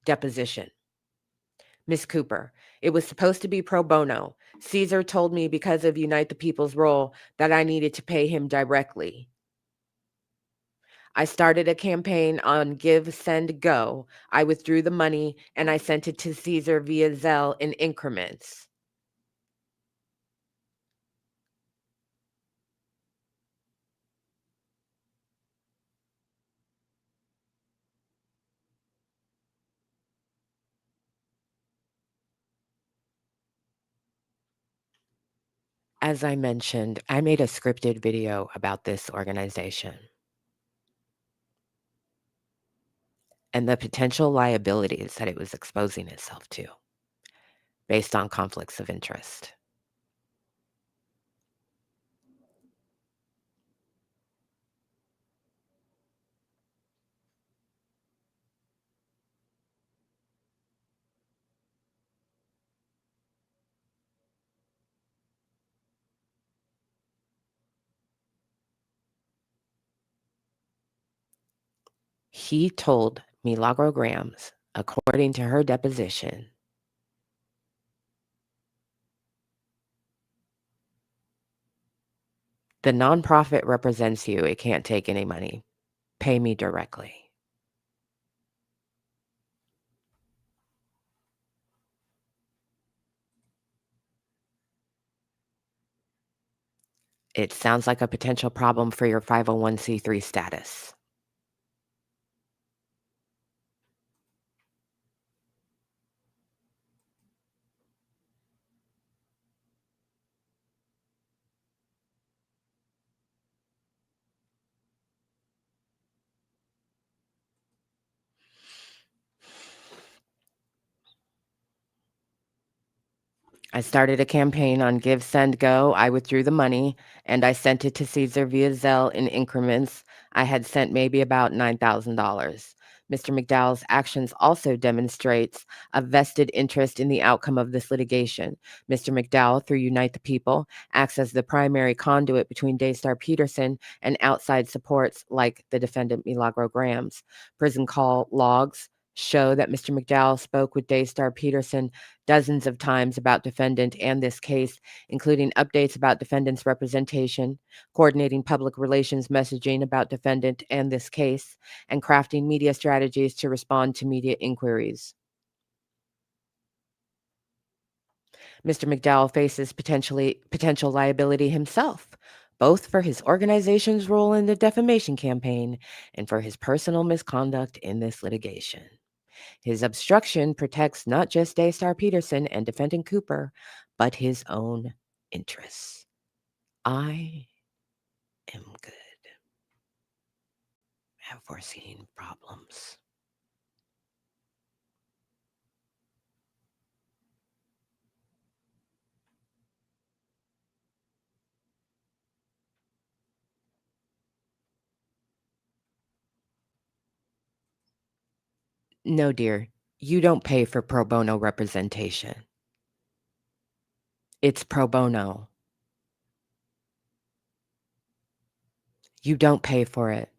deposition. Miss Cooper, it was supposed to be pro bono. Ceasar told me because of Unite the People's role that I needed to pay him directly. I started a campaign on Give, Send, Go. I withdrew the money and I sent it to Ceasar via Zelle in increments. As I mentioned, I made a scripted video about this organization and the potential liabilities that it was exposing itself to based on conflicts of interest. He told Milagro Gramz, according to her deposition, the nonprofit represents you. It can't take any money. Pay me directly. It sounds like a potential problem for your 501c3 status. I started a campaign on Give, Send, Go. I withdrew the money, and I sent it to Ceasar via Zelle in increments. I had sent maybe about $9,000. Mr. McDowell's actions also demonstrates a vested interest in the outcome of this litigation. Mr. McDowell, through Unite the People, acts as the primary conduit between Daystar Peterson and outside supports like the defendant Milagro Gramz. Prison call logs show that Mr. McDowell spoke with Daystar Peterson dozens of times about defendant and this case, including updates about defendant's representation, coordinating public relations messaging about defendant and this case, and crafting media strategies to respond to media inquiries. Mr. McDowell faces potential liability himself, both for his organization's role in the defamation campaign and for his personal misconduct in this litigation. His obstruction protects not just Daystar Peterson and defendant Cooper, but his own interests. I am good at foreseeing problems. No, dear, you don't pay for pro bono representation. It's pro bono. You don't pay for it.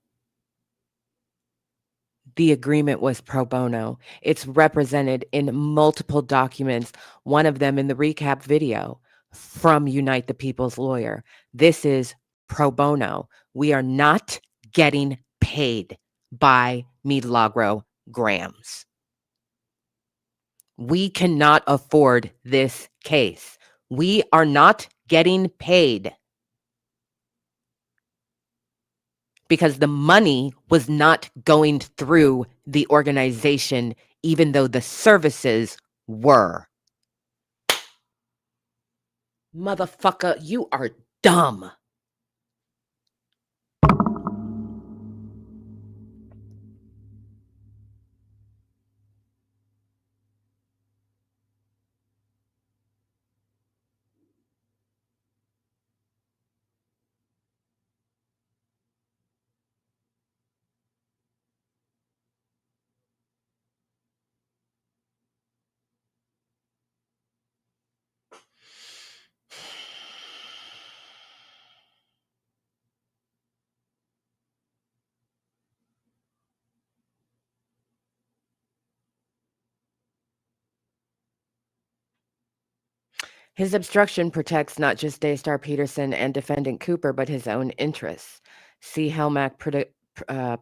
The agreement was pro bono. It's represented in multiple documents, one of them in the recap video from Unite the People's lawyer. This is pro bono. We are not getting paid by Milagro Gramz. We cannot afford this case. We are not getting paid because the money was not going through the organization, even though the services were. Motherfucker, you are dumb. His obstruction protects not just Daystar Peterson and defendant Cooper, but his own interests. See Helmac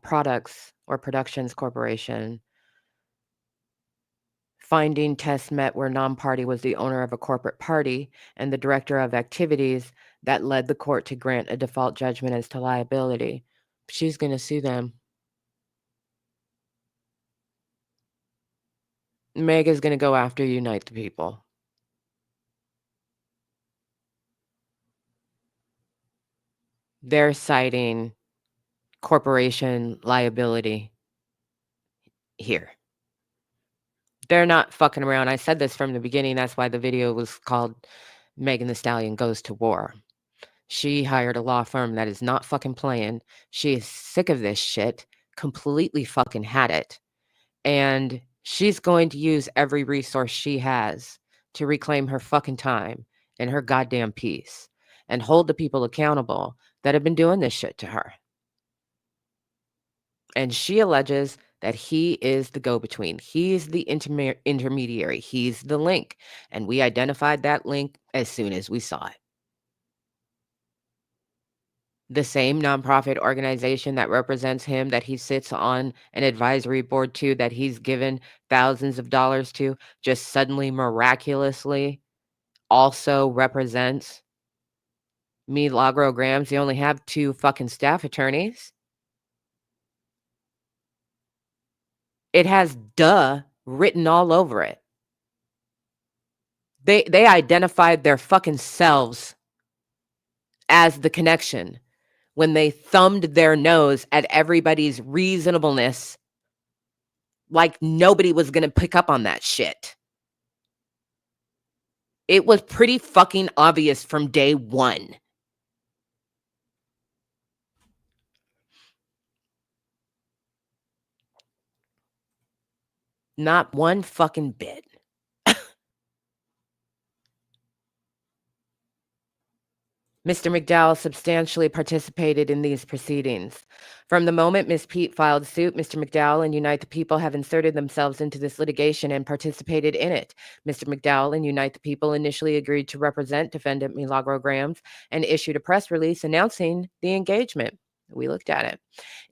Products or Productions Corporation. Finding tests met where non-party was the owner of a corporate party and the director of activities that led the court to grant a default judgment as to liability. She's going to sue them. Meg is going to go after Unite the People. They're citing corporation liability here. They're not fucking around. I said this from the beginning. That's why the video was called Megan Thee Stallion Goes to War. She hired a law firm that is not fucking playing. She is sick of this shit, completely fucking had it. And she's going to use every resource she has to reclaim her fucking time and her goddamn peace and hold the people accountable that have been doing this shit to her. And she alleges that he is the go-between. He's the intermediary. He's the link. And we identified that link as soon as we saw it. The same nonprofit organization that represents him, that he sits on an advisory board to, that he's given thousands of dollars to, just suddenly miraculously also represents Milagro Gramz. You only have 2 fucking staff attorneys. It has "duh" written all over it. They identified their fucking selves as the connection when they thumbed their nose at everybody's reasonableness, like nobody was going to pick up on that shit. It was pretty fucking obvious from day one. Not one fucking bit. Mr. McDowell substantially participated in these proceedings. From the moment Ms. Pete filed suit, Mr. McDowell and Unite the People have inserted themselves into this litigation and participated in it. Mr. McDowell and Unite the People initially agreed to represent defendant Milagro Gramz and issued a press release announcing the engagement. We looked at it.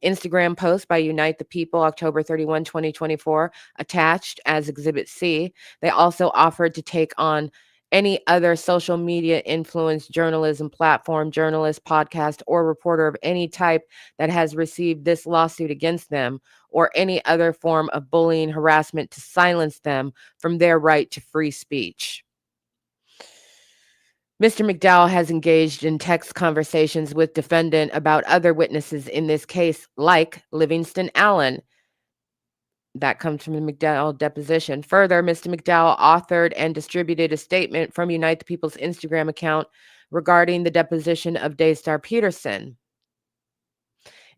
Instagram post by Unite the People, October 31, 2024, attached as Exhibit C. They also offered to take on any other social media influence, journalism platform, journalist, podcast, or reporter of any type that has received this lawsuit against them, or any other form of bullying, harassment to silence them from their right to free speech. Mr. McDowell has engaged in text conversations with defendant about other witnesses in this case, like Livingston Allen. That comes from the McDowell deposition. Further, Mr. McDowell authored and distributed a statement from Unite the People's Instagram account regarding the deposition of Daystar Peterson.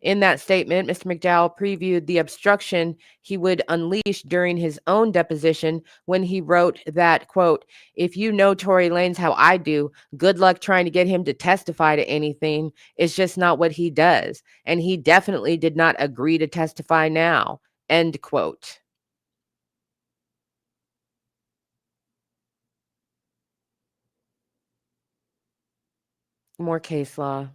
In that statement, Mr. McDowell previewed the obstruction he would unleash during his own deposition when he wrote that, quote, "If you know Tory Lanez how I do, good luck trying to get him to testify to anything. It's just not what he does. And he definitely did not agree to testify now," end quote. More case law.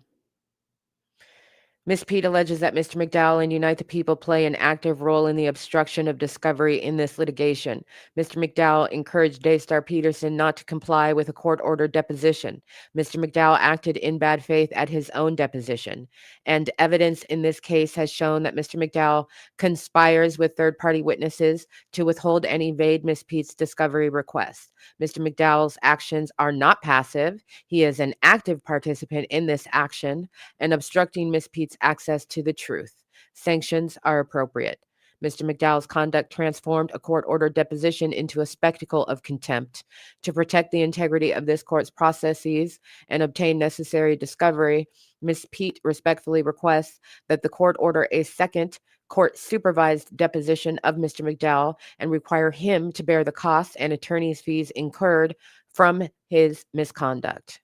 Ms. Pete alleges that Mr. McDowell and Unite the People play an active role in the obstruction of discovery in this litigation. Mr. McDowell encouraged Daystar Peterson not to comply with a court-ordered deposition. Mr. McDowell acted in bad faith at his own deposition. And evidence in this case has shown that Mr. McDowell conspires with third-party witnesses to withhold and evade Ms. Pete's discovery request. Mr. McDowell's actions are not passive. He is an active participant in this action and obstructing Ms. Pete's access to the truth. Sanctions are appropriate. Mr. McDowell's conduct transformed a court-ordered deposition into a spectacle of contempt. To protect the integrity of this court's processes and obtain necessary discovery, Ms. Pete respectfully requests that the court order a second court-supervised deposition of Mr. McDowell and require him to bear the costs and attorney's fees incurred from his misconduct.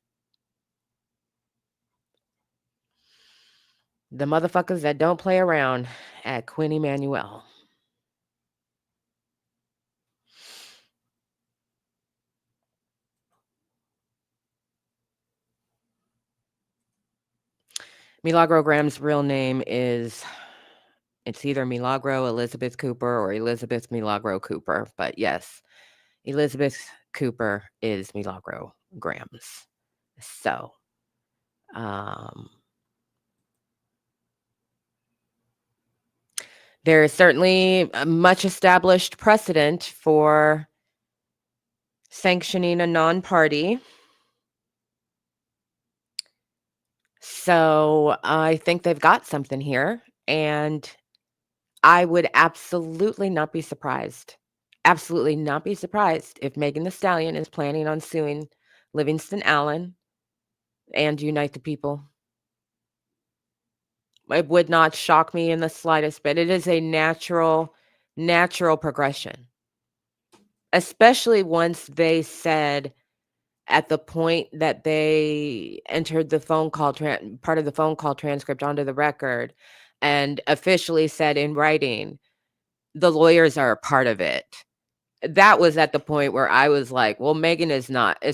The motherfuckers that don't play around at Quinn Emanuel. Milagro Gramz' real name is, it's either Milagro Elizabeth Cooper or Elizabeth Milagro Cooper. But yes, Elizabeth Cooper is Milagro Gramz. So, there is certainly a much established precedent for sanctioning a non-party. So I think they've got something here, and I would absolutely not be surprised if Megan Thee Stallion is planning on suing Livingston Allen and Unite the People. It would not shock me in the slightest bit. It is a natural progression, especially once they said at the point that they entered the phone call, part of the phone call transcript onto the record and officially said in writing, the lawyers are a part of it. That was at the point where I was like, well, Megan is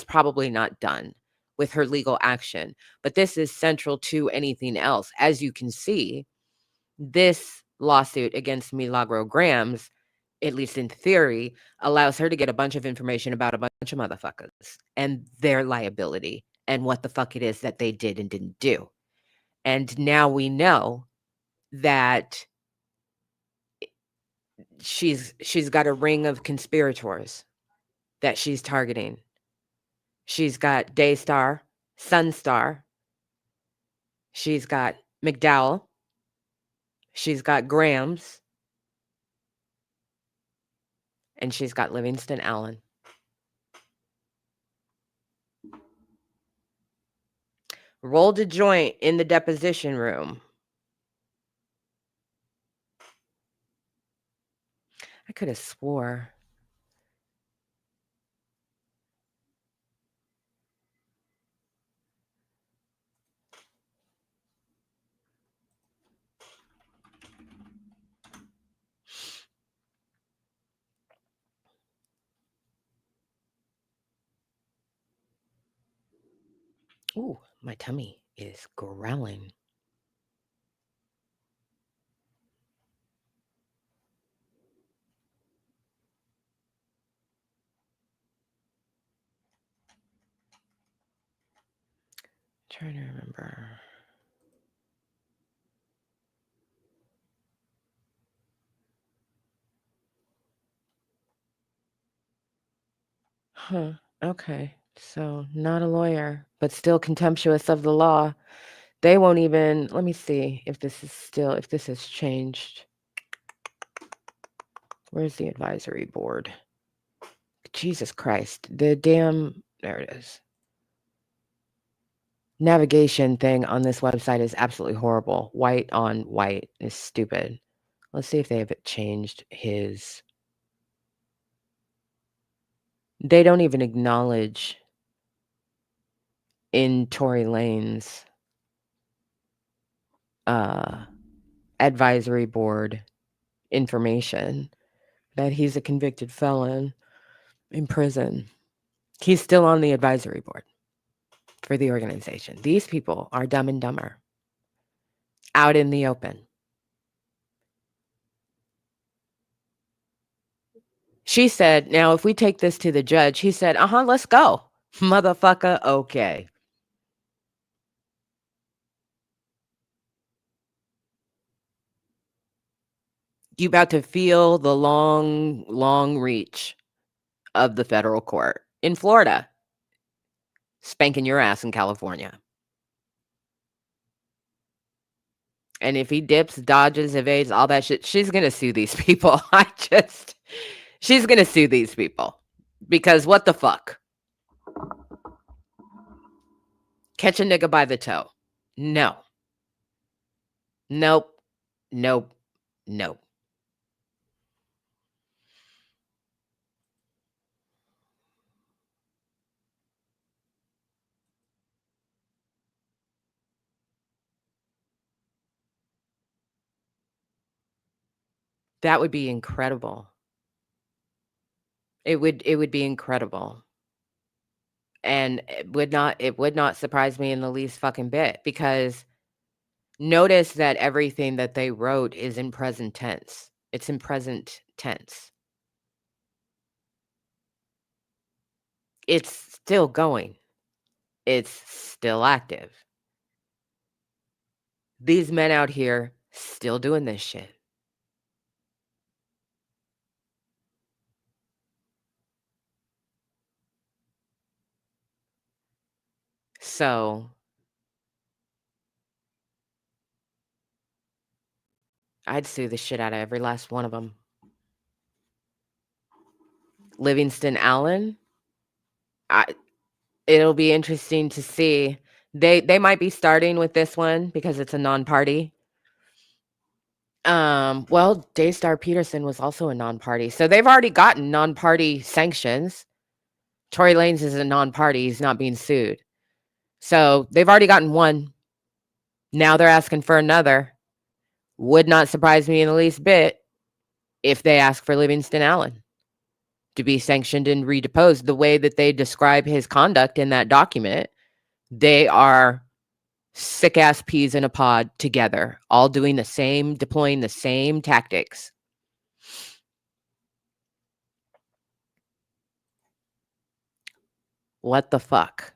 probably not done with her legal action, but this is central to anything else. As you can see, this lawsuit against Milagro Gramz, at least in theory, allows her to get a bunch of information about a bunch of motherfuckers and their liability and what the fuck it is that they did and didn't do. And now we know that she's got a ring of conspirators that she's targeting. She's got Daystar, Sunstar. She's got McDowell. She's got Gramz. And she's got Livingston Allen. Rolled a joint in the deposition room. I could have swore. Ooh, my tummy is growling. Trying to remember. Huh. Okay. So not a lawyer, but still contemptuous of the law. They won't even, let me see if this has changed. Where's the advisory board? Jesus Christ. There it is. navigation thing on this website is absolutely horrible. White on white is stupid. Let's see if they have changed his. They don't even acknowledge in Tory Lanez advisory board information that he's a convicted felon in prison. He's still on the advisory board for the organization. These people are Dumb and Dumber out in the open. She said, now if we take this to the judge, he said, let's go. Motherfucker, okay. You about to feel the long, long reach of the federal court in Florida, spanking your ass in California. And if he dips, dodges, evades, all that shit, she's going to sue these people. She's going to sue these people because what the fuck? Catch a nigga by the toe. No. Nope. Nope. Nope. That would be incredible. It would be incredible. And it would not surprise me in the least fucking bit, because notice that everything that they wrote is in present tense. It's in present tense. It's still going. It's still active. These men out here still doing this shit. So I'd sue the shit out of every last one of them. Livingston Allen, it'll be interesting to see. They might be starting with this one because it's a non-party. Well, Daystar Peterson was also a non-party, so they've already gotten non-party sanctions. Tory Lanez is a non-party; he's not being sued, so they've already gotten one. Now they're asking for another. Would not surprise me in the least bit if they ask for Livingston Allen to be sanctioned and redeposed. The way that they describe his conduct in that document, they are sick ass peas in a pod together, all doing the same, deploying the same tactics. What the fuck?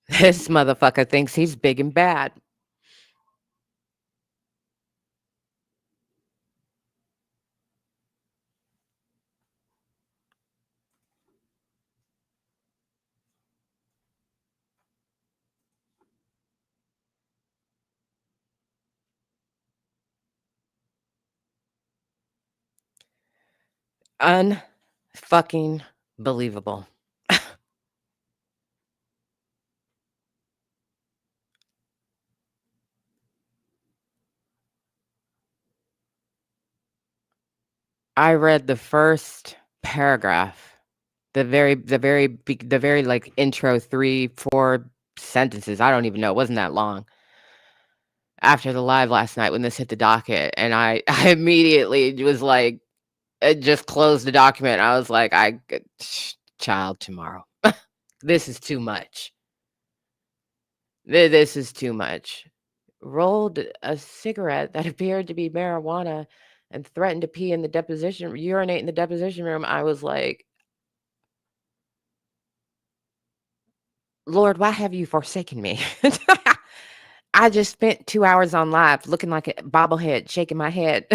This motherfucker thinks he's big and bad. Unfucking believable. I read the first paragraph, the very like intro 3-4 sentences. I don't even know. It wasn't that long. After the live last night when this hit the docket, and I immediately was like, just closed the document. I was like, child, tomorrow. This is too much. This is too much. Rolled a cigarette that appeared to be marijuana and threatened to pee in the urinate in the deposition room. I was like, Lord, why have you forsaken me? I just spent 2 hours on live looking like a bobblehead, shaking my head.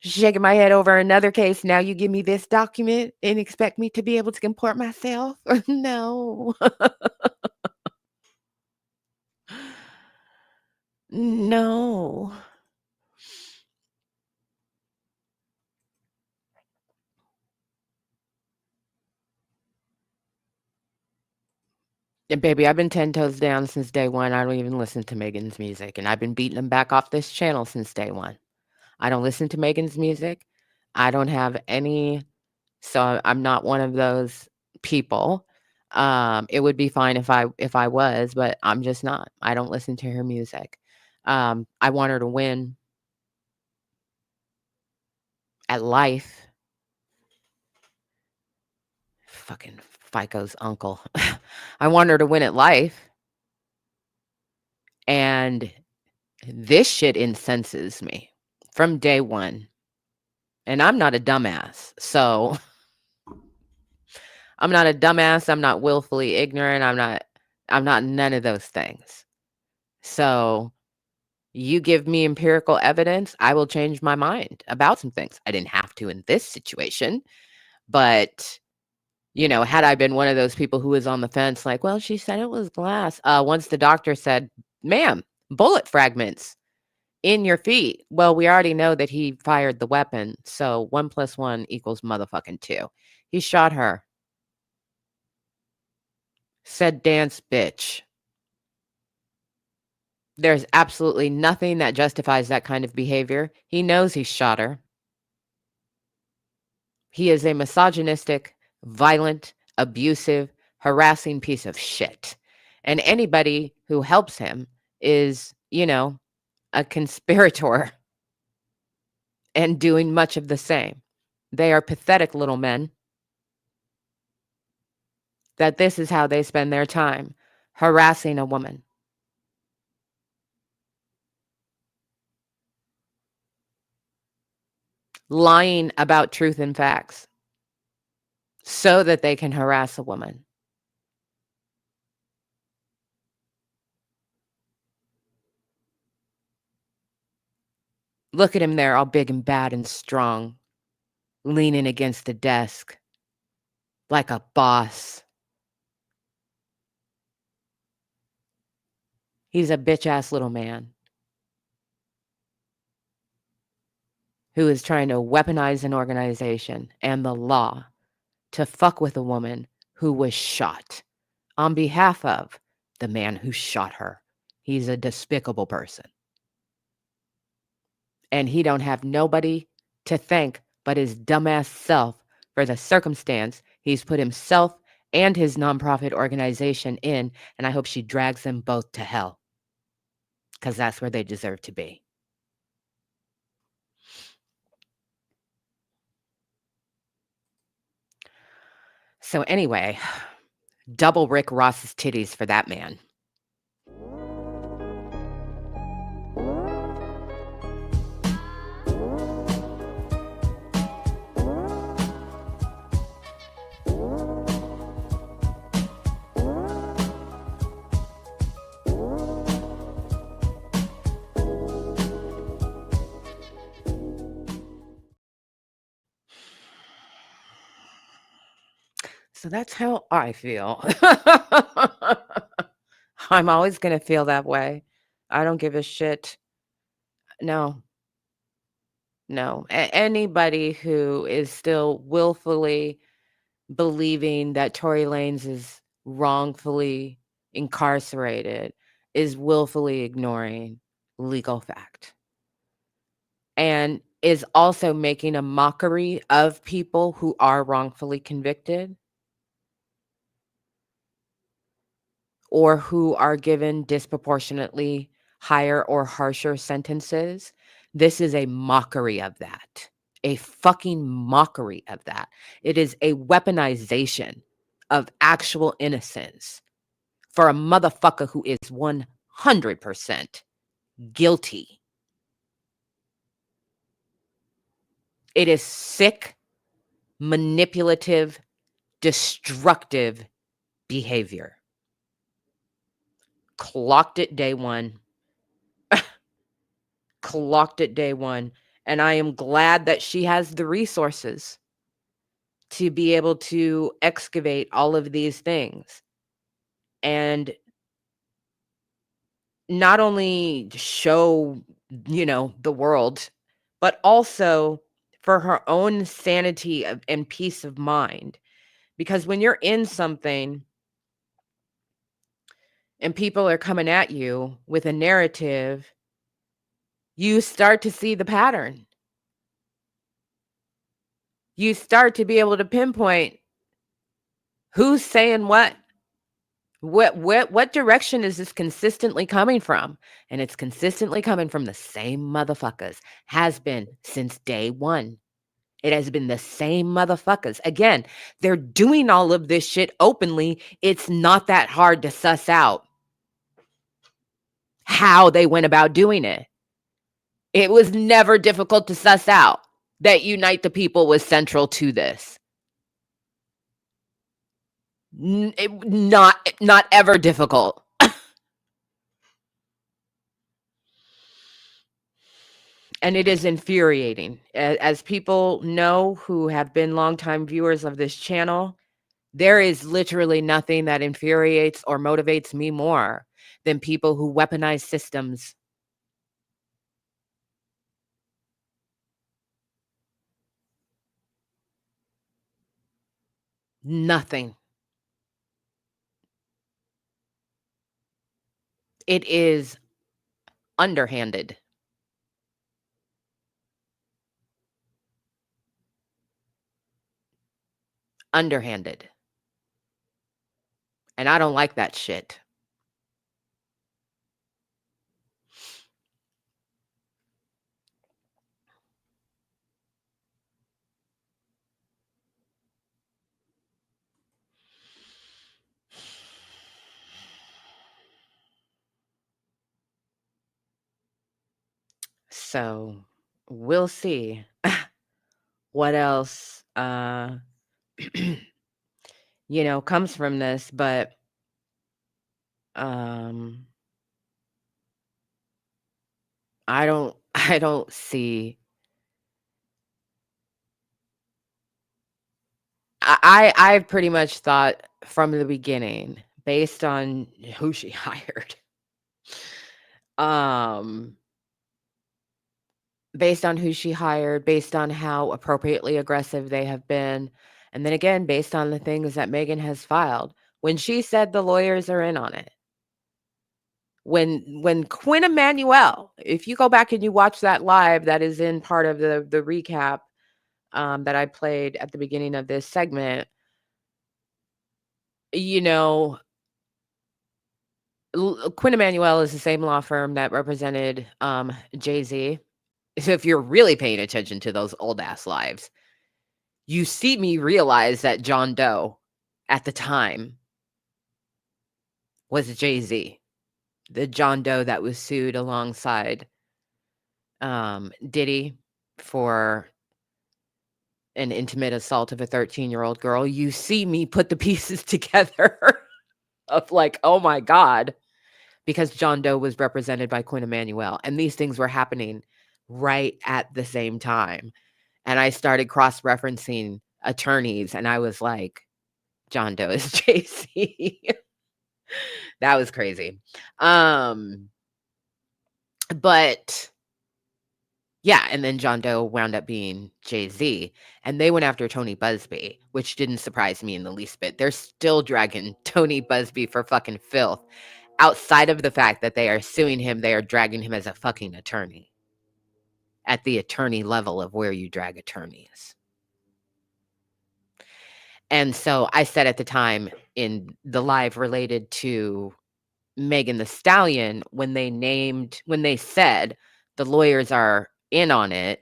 Shaking my head over another case. Now you give me this document and expect me to be able to comport myself? No. No. And baby, I've been 10 toes down since day one. I don't even listen to Megan's music, and I've been beating them back off this channel since day one. I don't listen to Megan's music. I don't have any, so I'm not one of those people. It would be fine if I was, but I'm just not. I don't listen to her music. I want her to win at life. Fucking FICO's uncle. I want her to win at life. And this shit incenses me from day one. And I'm not a dumbass. So I'm not a dumbass. I'm not willfully ignorant. I'm not none of those things. So you give me empirical evidence, I will change my mind about some things. I didn't have to in this situation, but had I been one of those people who was on the fence, like, well, she said it was glass. Once the doctor said, ma'am, bullet fragments in your feet. Well, we already know that he fired the weapon. So 1 + 1 = motherfucking 2. He shot her. Said dance bitch. There's absolutely nothing that justifies that kind of behavior. He knows he shot her. He is a misogynistic, violent, abusive, harassing piece of shit. And anybody who helps him is, a conspirator and doing much of the same. They are pathetic little men. That this is how they spend their time, harassing a woman. Lying about truth and facts so that they can harass a woman. Look at him there, all big and bad and strong, leaning against the desk like a boss. He's a bitch-ass little man who is trying to weaponize an organization and the law to fuck with a woman who was shot on behalf of the man who shot her. He's a despicable person. And he don't have nobody to thank but his dumbass self for the circumstance he's put himself and his nonprofit organization in, and I hope she drags them both to hell, because that's where they deserve to be. So anyway, double Rick Ross's titties for that man. So that's how I feel. I'm always going to feel that way. I don't give a shit. No. Anybody who is still willfully believing that Tory Lanez is wrongfully incarcerated is willfully ignoring legal fact. And is also making a mockery of people who are wrongfully convicted or who are given disproportionately higher or harsher sentences. This is a mockery of that. A fucking mockery of that. It is a weaponization of actual innocence for a motherfucker who is 100% guilty. It is sick, manipulative, destructive behavior. Clocked it day one. Clocked it day one. And I am glad that she has the resources to be able to excavate all of these things and not only show, the world, but also for her own sanity and peace of mind. Because when you're in something and people are coming at you with a narrative, you start to see the pattern. You start to be able to pinpoint who's saying what. What direction is this consistently coming from? And it's consistently coming from the same motherfuckers. Has been since day one. It has been the same motherfuckers. Again, they're doing all of this shit openly. It's not that hard to suss out how they went about doing it. It was never difficult to suss out that Unite the People was central to this. Not ever difficult. And it is infuriating. As people know who have been longtime viewers of this channel, there is literally nothing that infuriates or motivates me more than people who weaponize systems. Nothing. It is underhanded. Underhanded. And I don't like that shit. So we'll see what else comes from this, but I don't see. I've pretty much thought from the beginning, based on who she hired, based on how appropriately aggressive they have been, and then again, based on the things that Megan has filed. When she said the lawyers are in on it, when Quinn Emanuel, if you go back and you watch that live, that is in part of the recap that I played at the beginning of this segment, Quinn Emanuel is the same law firm that represented Jay-Z. So if you're really paying attention to those old ass lives, you see me realize that John Doe at the time was Jay-Z, the John Doe that was sued alongside Diddy for an intimate assault of a 13-year-old girl. You see me put the pieces together of like, oh my God, because John Doe was represented by Quinn Emanuel, and these things were happening right at the same time. And I started cross-referencing attorneys, and I was like, John Doe is Jay-Z. That was crazy. But yeah, and then John Doe wound up being Jay-Z, and they went after Tony Busby, which didn't surprise me in the least bit. They're still dragging Tony Busby for fucking filth. Outside of the fact that they are suing him, they are dragging him as a fucking attorney at the attorney level of where you drag attorneys. And so I said at the time in the live related to Megan Thee Stallion, when they said the lawyers are in on it,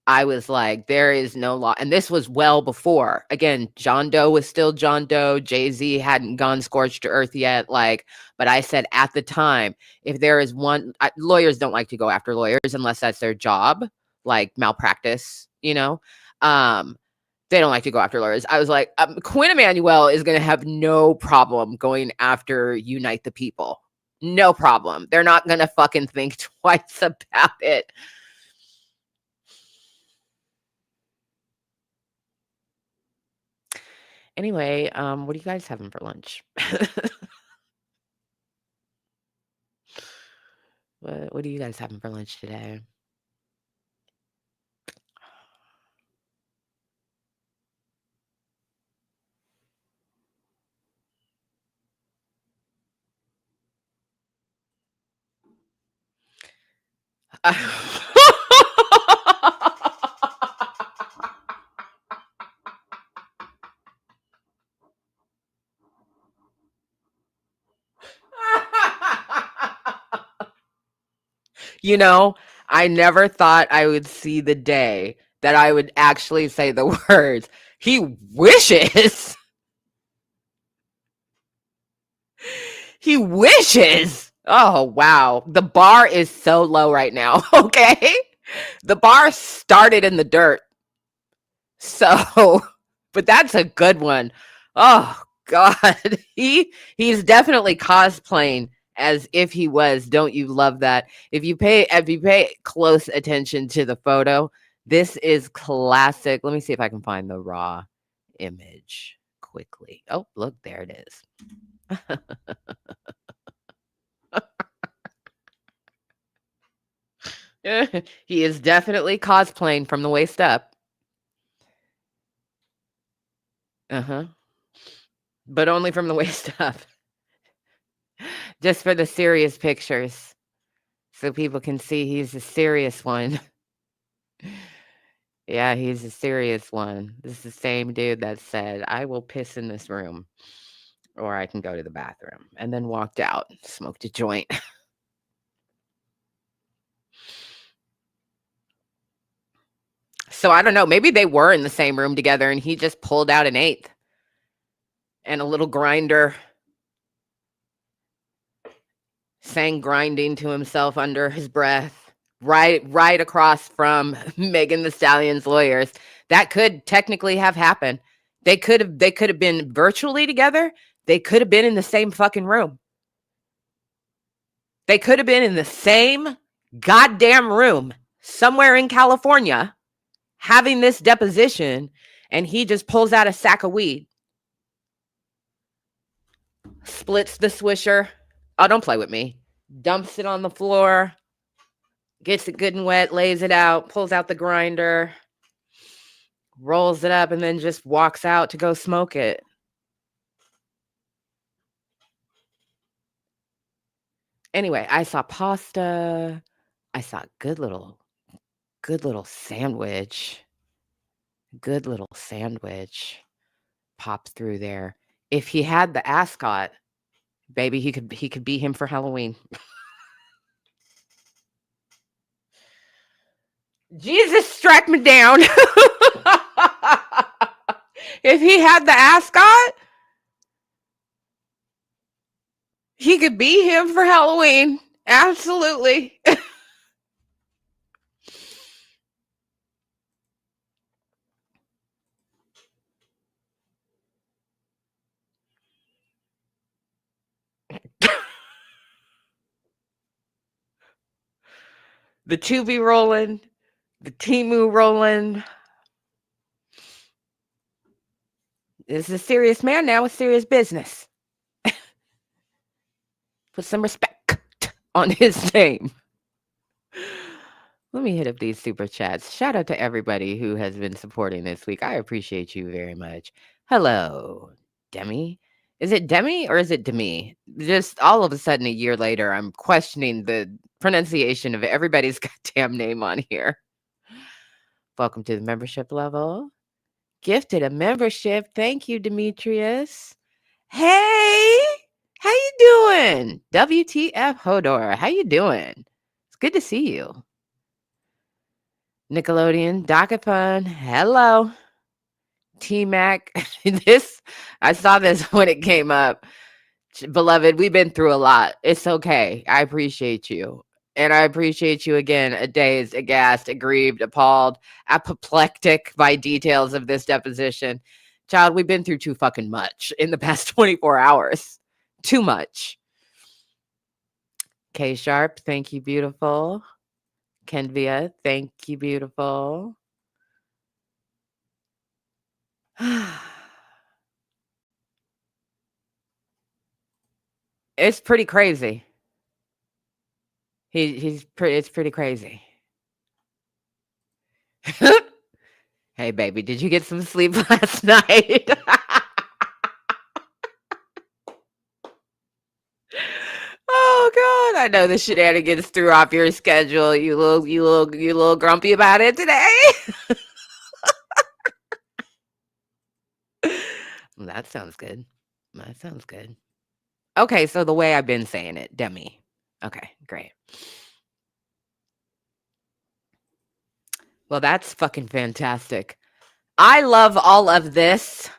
I was like, there is no law. And this was well before. Again, John Doe was still John Doe. Jay-Z hadn't gone scorched to earth yet. But I said at the time, if there is one, lawyers don't like to go after lawyers unless that's their job, like malpractice, they don't like to go after lawyers. I was like, Quinn Emanuel is going to have no problem going after Unite the People. No problem. They're not going to fucking think twice about it. Anyway, what are you guys having for lunch? What are you guys having for lunch today? You know, I never thought I would see the day that I would actually say the words, he wishes. He wishes. Oh, wow. The bar is so low right now, okay? The bar started in the dirt. So, but that's a good one. Oh, God. He's definitely cosplaying as if he was. Don't you love that? If you pay close attention to the photo, this is classic. Let me see if I can find the raw image quickly. Oh, look, there it is. He is definitely cosplaying from the waist up. Uh-huh. But only from the waist up. Just for the serious pictures. So people can see he's a serious one. Yeah, he's a serious one. This is the same dude that said, I will piss in this room or I can go to the bathroom, and then walked out, smoked a joint. So I don't know. Maybe they were in the same room together and he just pulled out an eighth and a little grinder, sang grinding to himself under his breath, right across from Megan Thee Stallion's lawyers. That could technically have happened. They could have been virtually together. They could have been in the same fucking room. They could have been in the same goddamn room somewhere in California having this deposition, and he just pulls out a sack of weed, splits the swisher. Oh, don't play with me. Dumps it on the floor, gets it good and wet, lays it out, pulls out the grinder, rolls it up, and then just walks out to go smoke it. Anyway, I saw pasta. I saw a good little sandwich. Good little sandwich popped through there. If he had the ascot, baby, he could be him for Halloween. Jesus strike me down. If he had the ascot, he could be him for Halloween. Absolutely. The Tubi rolling, the Timu rolling. This is a serious man now with serious business. Put some respect on his name. Let me hit up these super chats. Shout out to everybody who has been supporting this week. I appreciate you very much. Hello, Demi. Is it Demi or is it Demi? Just all of a sudden, a year later, I'm questioning the pronunciation of everybody's goddamn name on here. Welcome to the membership level. Gifted a membership. Thank you, Demetrius. Hey, how you doing? WTF Hodor, how you doing? It's good to see you. Nickelodeon, Docket Fun, hello. T-Mac, I saw this when it came up. Beloved, we've been through a lot. It's okay. I appreciate you. And I appreciate you again, dazed, aghast, aggrieved, appalled, apoplectic by details of this deposition. Child, we've been through too fucking much in the past 24 hours. Too much. K Sharp, thank you, beautiful. Kenvia, thank you, beautiful. It's pretty crazy. It's pretty crazy. Hey, baby, did you get some sleep last night? Oh, God. I know the shenanigans threw off your schedule. You little grumpy about it today. That sounds good. That sounds good. Okay, so the way I've been saying it, Demi. Okay, great. Well, that's fucking fantastic. I love all of this.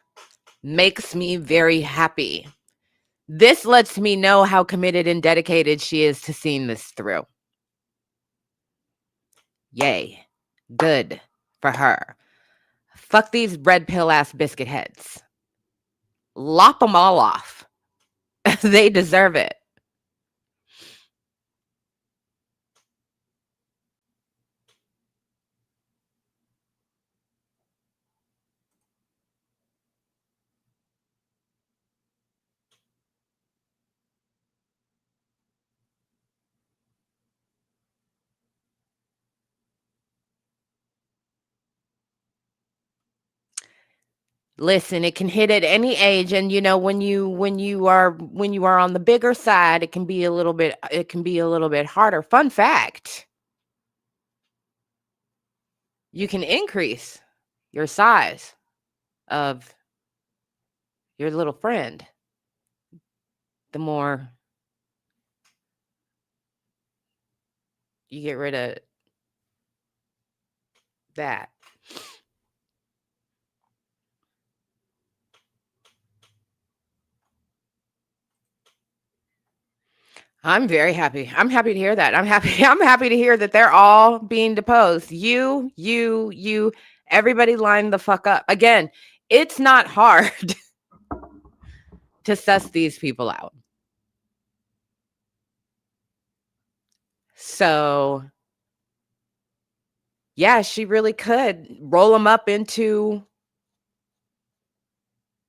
Makes me very happy. This lets me know how committed and dedicated she is to seeing this through. Yay. Good for her. Fuck these red pill ass biscuit heads. Lop them all off. They deserve it. Listen, it can hit at any age, and you know when you are on the bigger side, it can be a little bit harder. Fun fact: you can increase your size of your little friend the more you get rid of that. I'm very happy. I'm happy to hear that. I'm happy. I'm happy to hear that they're all being deposed. You, everybody line the fuck up. Again, it's not hard to suss these people out. So, yeah, she really could roll them up into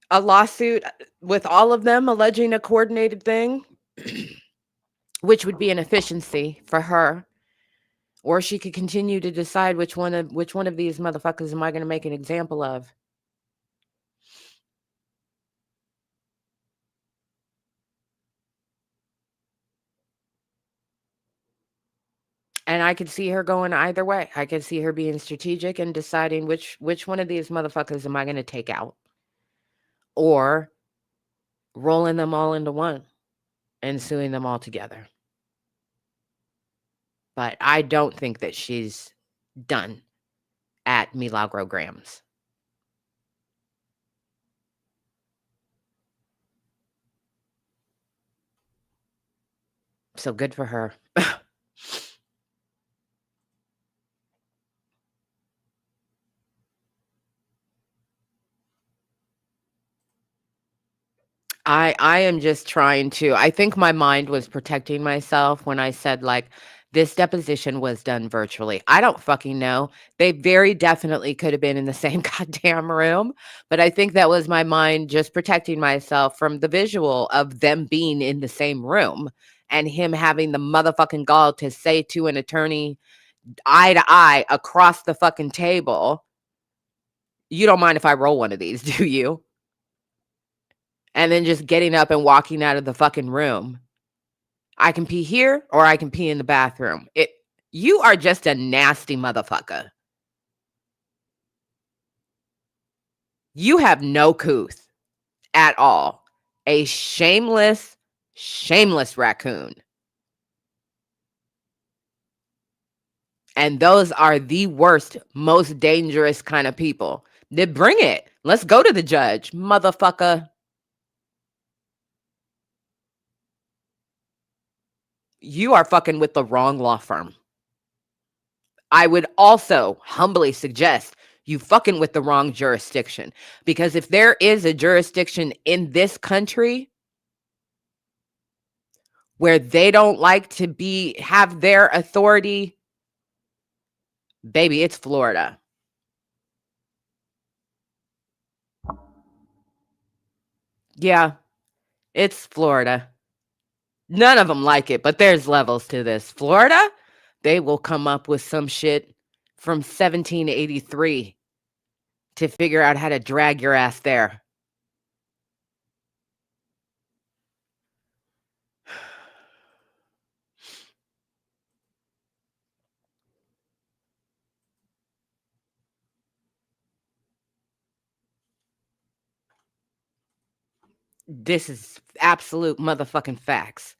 a lawsuit with all of them alleging a coordinated thing, which would be an efficiency for her. Or she could continue to decide which one of these motherfuckers am I going to make an example of. And I could see her going either way. I could see her being strategic and deciding which one of these motherfuckers am I going to take out, or rolling them all into one and suing them all together. But I don't think that she's done at Milagro Gramz. So good for her. I am just trying to, I think my mind was protecting myself when I said, like, this deposition was done virtually. I don't fucking know. They very definitely could have been in the same goddamn room, but I think that was my mind just protecting myself from the visual of them being in the same room and him having the motherfucking gall to say to an attorney eye to eye across the fucking table, "You don't mind if I roll one of these, do you?" And then just getting up and walking out of the fucking room. I can pee here or I can pee in the bathroom. You are just a nasty motherfucker. You have no couth at all. A shameless raccoon. And those are the worst, most dangerous kind of people. Then bring it. Let's go to the judge, motherfucker. You are fucking with the wrong law firm. I would also humbly suggest you fucking with the wrong jurisdiction, because if there is a jurisdiction in this country where they don't like to have their authority, baby, it's Florida. Yeah, it's Florida. None of them like it, but there's levels to this. Florida, they will come up with some shit from 1783 to figure out how to drag your ass there. This is absolute motherfucking facts.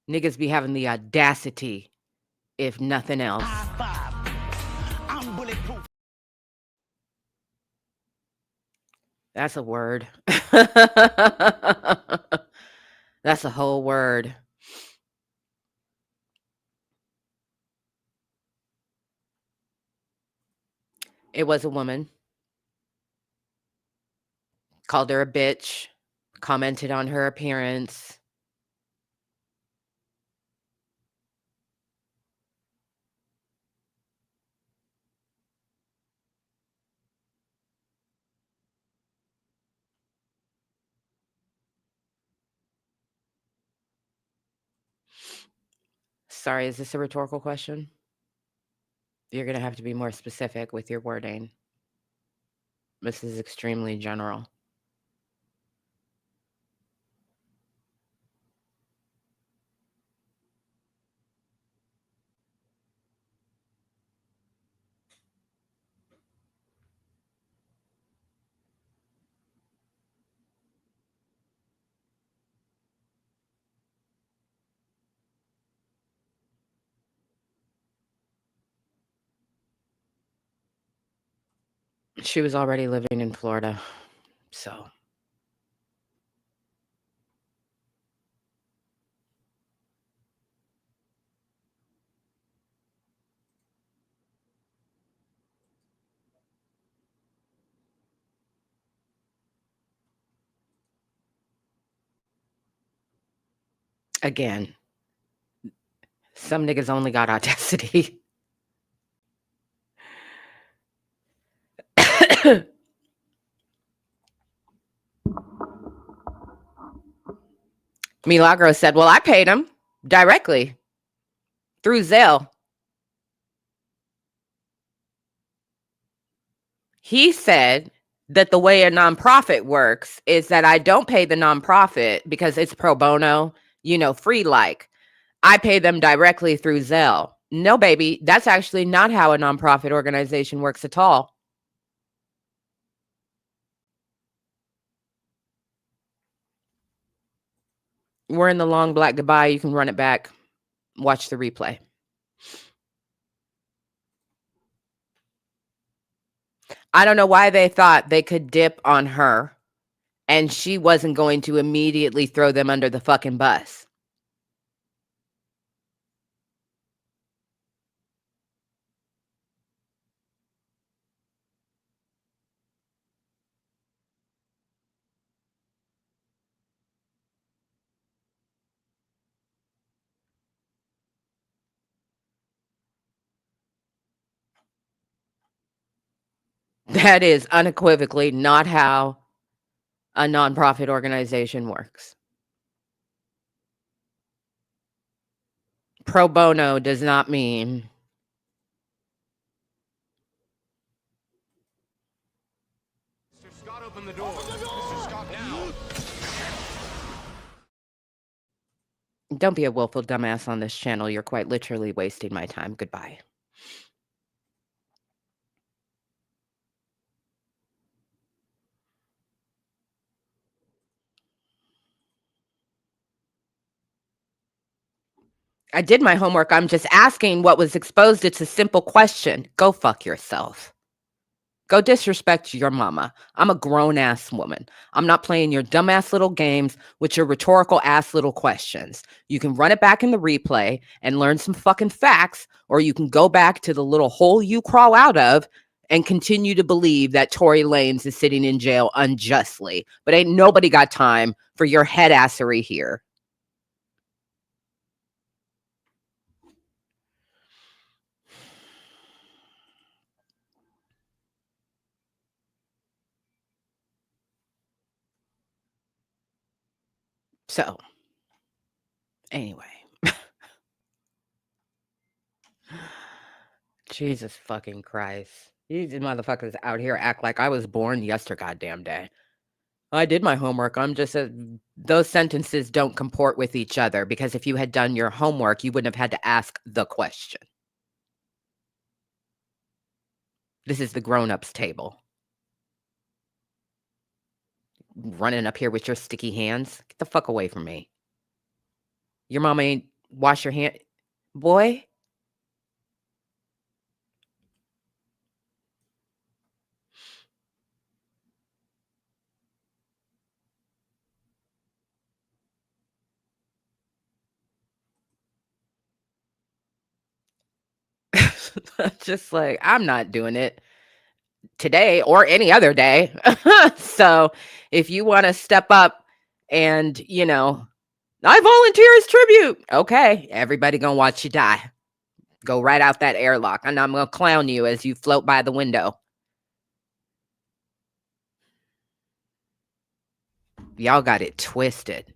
Niggas be having the audacity, if nothing else. I'm bulletproof. That's a word. That's a whole word. It was a woman. Called her a bitch. Commented on her appearance. Sorry, is this a rhetorical question? You're going to have to be more specific with your wording. This is extremely general. She was already living in Florida, so. Again, some niggas only got audacity. Milagro said, well, I paid him directly through Zelle. He said that the way a nonprofit works is that I don't pay the nonprofit because it's pro bono, free like. I pay them directly through Zelle. No, baby, that's actually not how a nonprofit organization works at all. We're in the long black goodbye. You can run it back. Watch the replay. I don't know why they thought they could dip on her and she wasn't going to immediately throw them under the fucking bus. That is unequivocally not how a nonprofit organization works. Pro bono does not mean Mr. Scott, open the door. Mr. Scott, now. Don't be a willful dumbass on this channel. You're quite literally wasting my time. Goodbye. I did my homework. I'm just asking what was exposed. It's a simple question. Go fuck yourself. Go disrespect your mama. I'm a grown-ass woman. I'm not playing your dumbass little games with your rhetorical-ass little questions. You can run it back in the replay and learn some fucking facts, or you can go back to the little hole you crawl out of and continue to believe that Tory Lanez is sitting in jail unjustly. But ain't nobody got time for your head-assery here. So, anyway. Jesus fucking Christ. These motherfuckers out here act like I was born yesterday goddamn day. I did my homework. I'm just those sentences don't comport with each other because if you had done your homework, you wouldn't have had to ask the question. This is the grown-ups table. running up here with your sticky hands. Get the fuck away from me. Your mama ain't wash your hand. Boy. Just like, I'm not doing it today or any other day. So if you want to step up and, I volunteer as tribute. Okay, everybody gonna watch you die. Go right out that airlock, and I'm gonna clown you as you float by the window. Y'all got it twisted.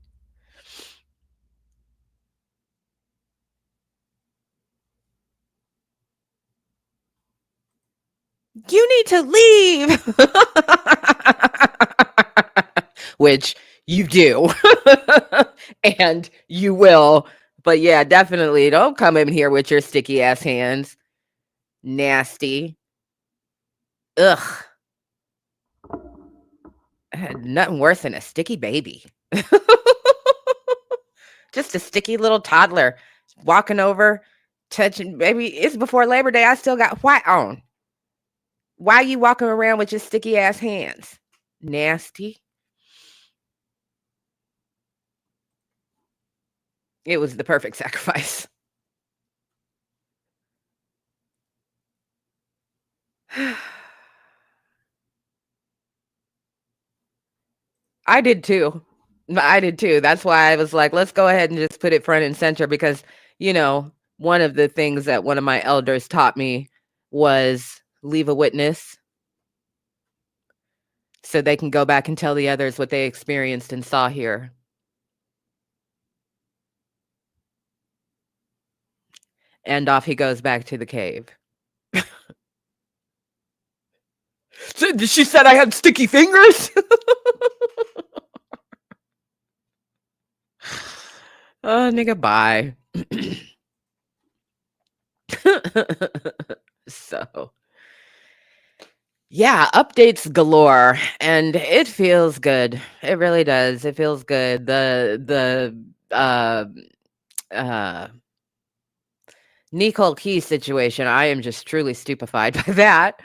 You need to leave. Which you do. And you will. But yeah, definitely don't come in here with your sticky ass hands. Nasty. Ugh. Nothing worse than a sticky baby. Just a sticky little toddler walking over, touching. Maybe it's before Labor Day. I still got white on. Why are you walking around with your sticky ass hands? Nasty. It was the perfect sacrifice. I did too. I did too. That's why I was like, let's go ahead and just put it front and center because, one of the things that one of my elders taught me was leave a witness so they can go back and tell the others what they experienced and saw here. And off he goes back to the cave. She said I had sticky fingers. Oh, nigga, bye. So, yeah, updates galore, and it feels good. It really does. It feels good. The Necole Key situation, I am just truly stupefied by that.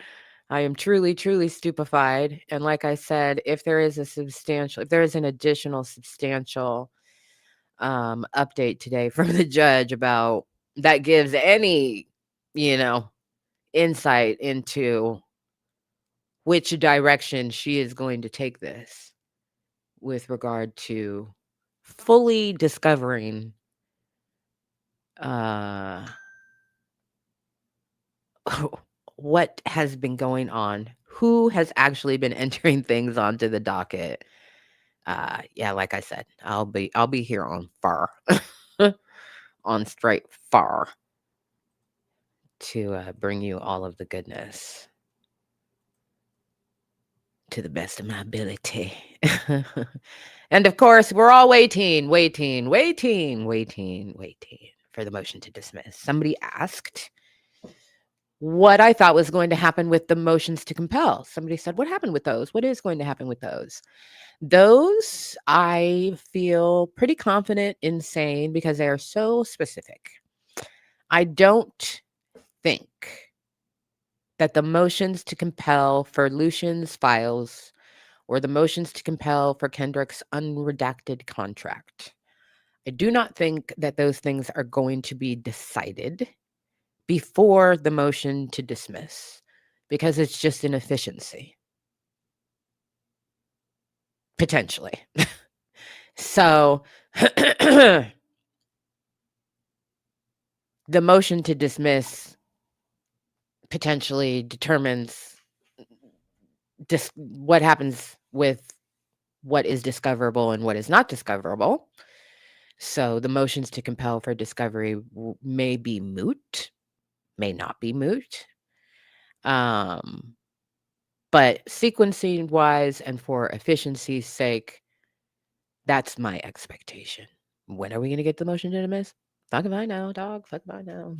I am truly, truly stupefied. And like I said, if there is an additional substantial update today from the judge about that gives any, insight into which direction she is going to take this with regard to fully discovering what has been going on, who has actually been entering things onto the docket. Yeah, like I said, I'll be here on far, on straight far, to bring you all of the goodness to the best of my ability. And of course, we're all waiting for the motion to dismiss. Somebody asked what I thought was going to happen with the motions to compel. Somebody said, what happened with those? What is going to happen with those? Those I feel pretty confident in saying because they are so specific. I don't think that the motions to compel for Lucian's files or the motions to compel for Kendrick's unredacted contract, I do not think that those things are going to be decided before the motion to dismiss because it's just an efficiency. Potentially. So the motion to dismiss potentially determines what happens with what is discoverable and what is not discoverable. So the motions to compel for discovery may be moot, may not be moot. But sequencing wise and for efficiency's sake, that's my expectation. When are we going to get the motion to dismiss? Fuck if I know, dog. Fuck if I know.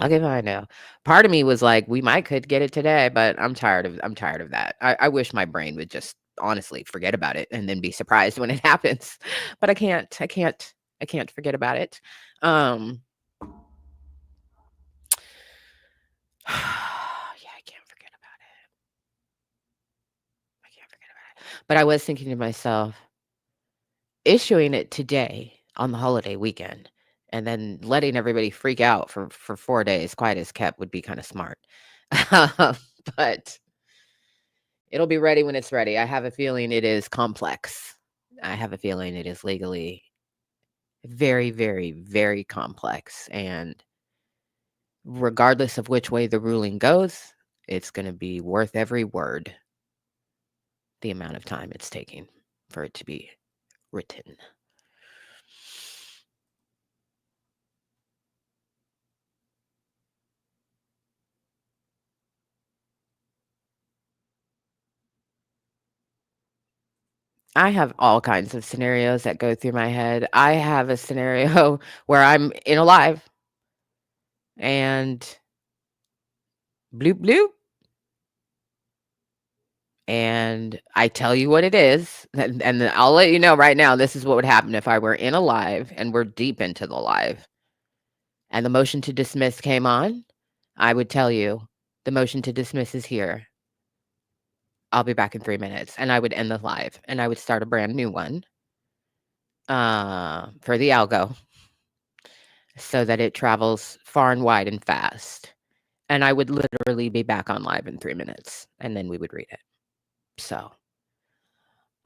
Okay, fine now. Part of me was like, we might could get it today, but I'm tired of that. I wish my brain would just honestly forget about it and then be surprised when it happens. But I can't. I can't forget about it. Um yeah, I can't forget about it. I can't forget about it. But I was thinking to myself, issuing it today on the holiday weekend and then letting everybody freak out for 4 days, quiet as kept, would be kind of smart. But it'll be ready when it's ready. I have a feeling it is complex. I have a feeling it is legally very, very, very complex. And regardless of which way the ruling goes, it's going to be worth every word, the amount of time it's taking for it to be written. I have all kinds of scenarios that go through my head. I have a scenario where I'm in a live and bloop bloop, and I tell you what it is, and then I'll let you know right now, this is what would happen if I were in a live and we're deep into the live and the motion to dismiss came on. I would tell you, the motion to dismiss is here. I'll be back in 3 minutes, and I would end the live, and I would start a brand new one, for the algo so that it travels far and wide and fast, and I would literally be back on live in 3 minutes, and then we would read it. So,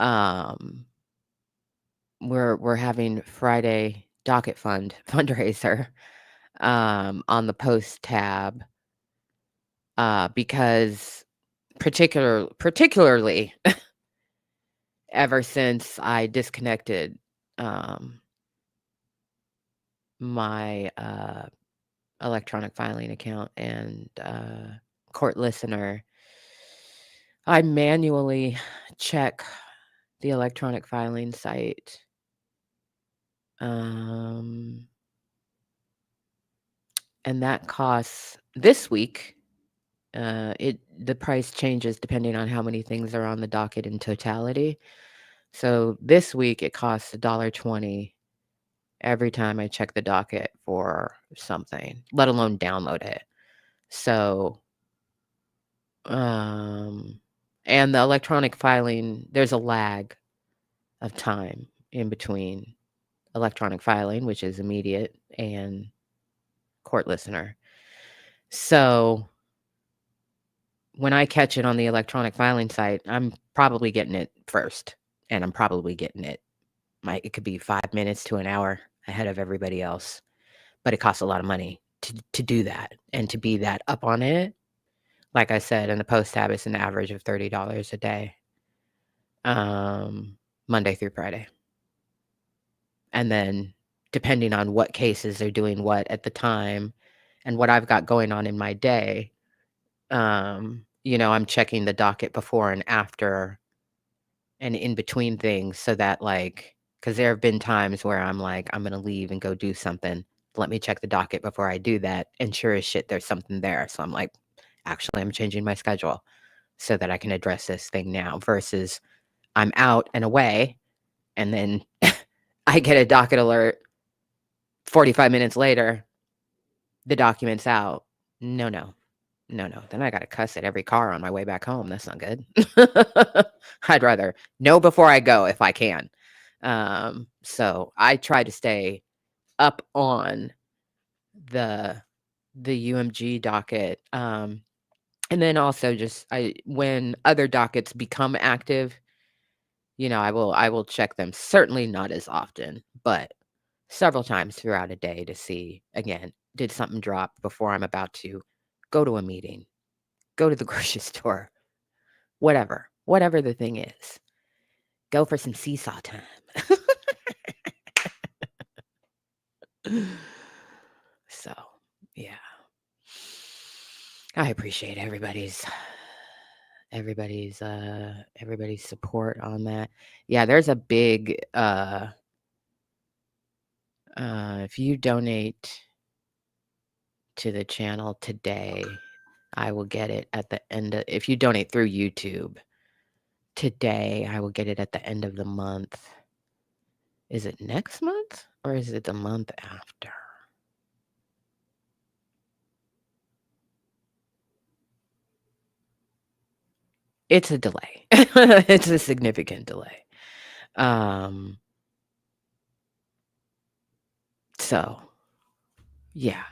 um we're having Friday docket fund fundraiser on the post tab because particularly ever since I disconnected my electronic filing account and court listener, I manually check the electronic filing site and that costs this week. The price changes depending on how many things are on the docket in totality. So this week it costs $1.20 every time I check the docket for something, let alone download it. So, and the electronic filing, there's a lag of time in between electronic filing, which is immediate, and court listener. So when I catch it on the electronic filing site, I'm probably getting it first, and I'm probably getting it. It could be 5 minutes to an hour ahead of everybody else, but it costs a lot of money to do that and to be that up on it. Like I said, in the post tab, it's an average of $30 a day, Monday through Friday, and then depending on what cases are doing what at the time, and what I've got going on in my day, I'm checking the docket before and after and in between things so that, like, because there have been times where I'm like, I'm going to leave and go do something. Let me check the docket before I do that. And sure as shit, there's something there. So I'm like, actually, I'm changing my schedule so that I can address this thing now versus I'm out and away. And then I get a docket alert 45 minutes later, the document's out. No, no. No, no. Then I gotta cuss at every car on my way back home. That's not good. I'd rather know before I go if I can. So I try to stay up on the UMG docket. And then also just when other dockets become active, I will check them. Certainly not as often, but several times throughout a day to see, again, did something drop before I'm about to go to a meeting, go to the grocery store, whatever the thing is. Go for some seesaw time. So, yeah. I appreciate everybody's support on that. Yeah, there's a big if you donate to the channel today. I will get it at the end of, if you donate through YouTube today, I will get it at the end of the month. Is it next month or is it the month after? It's a delay. It's a significant delay. So yeah,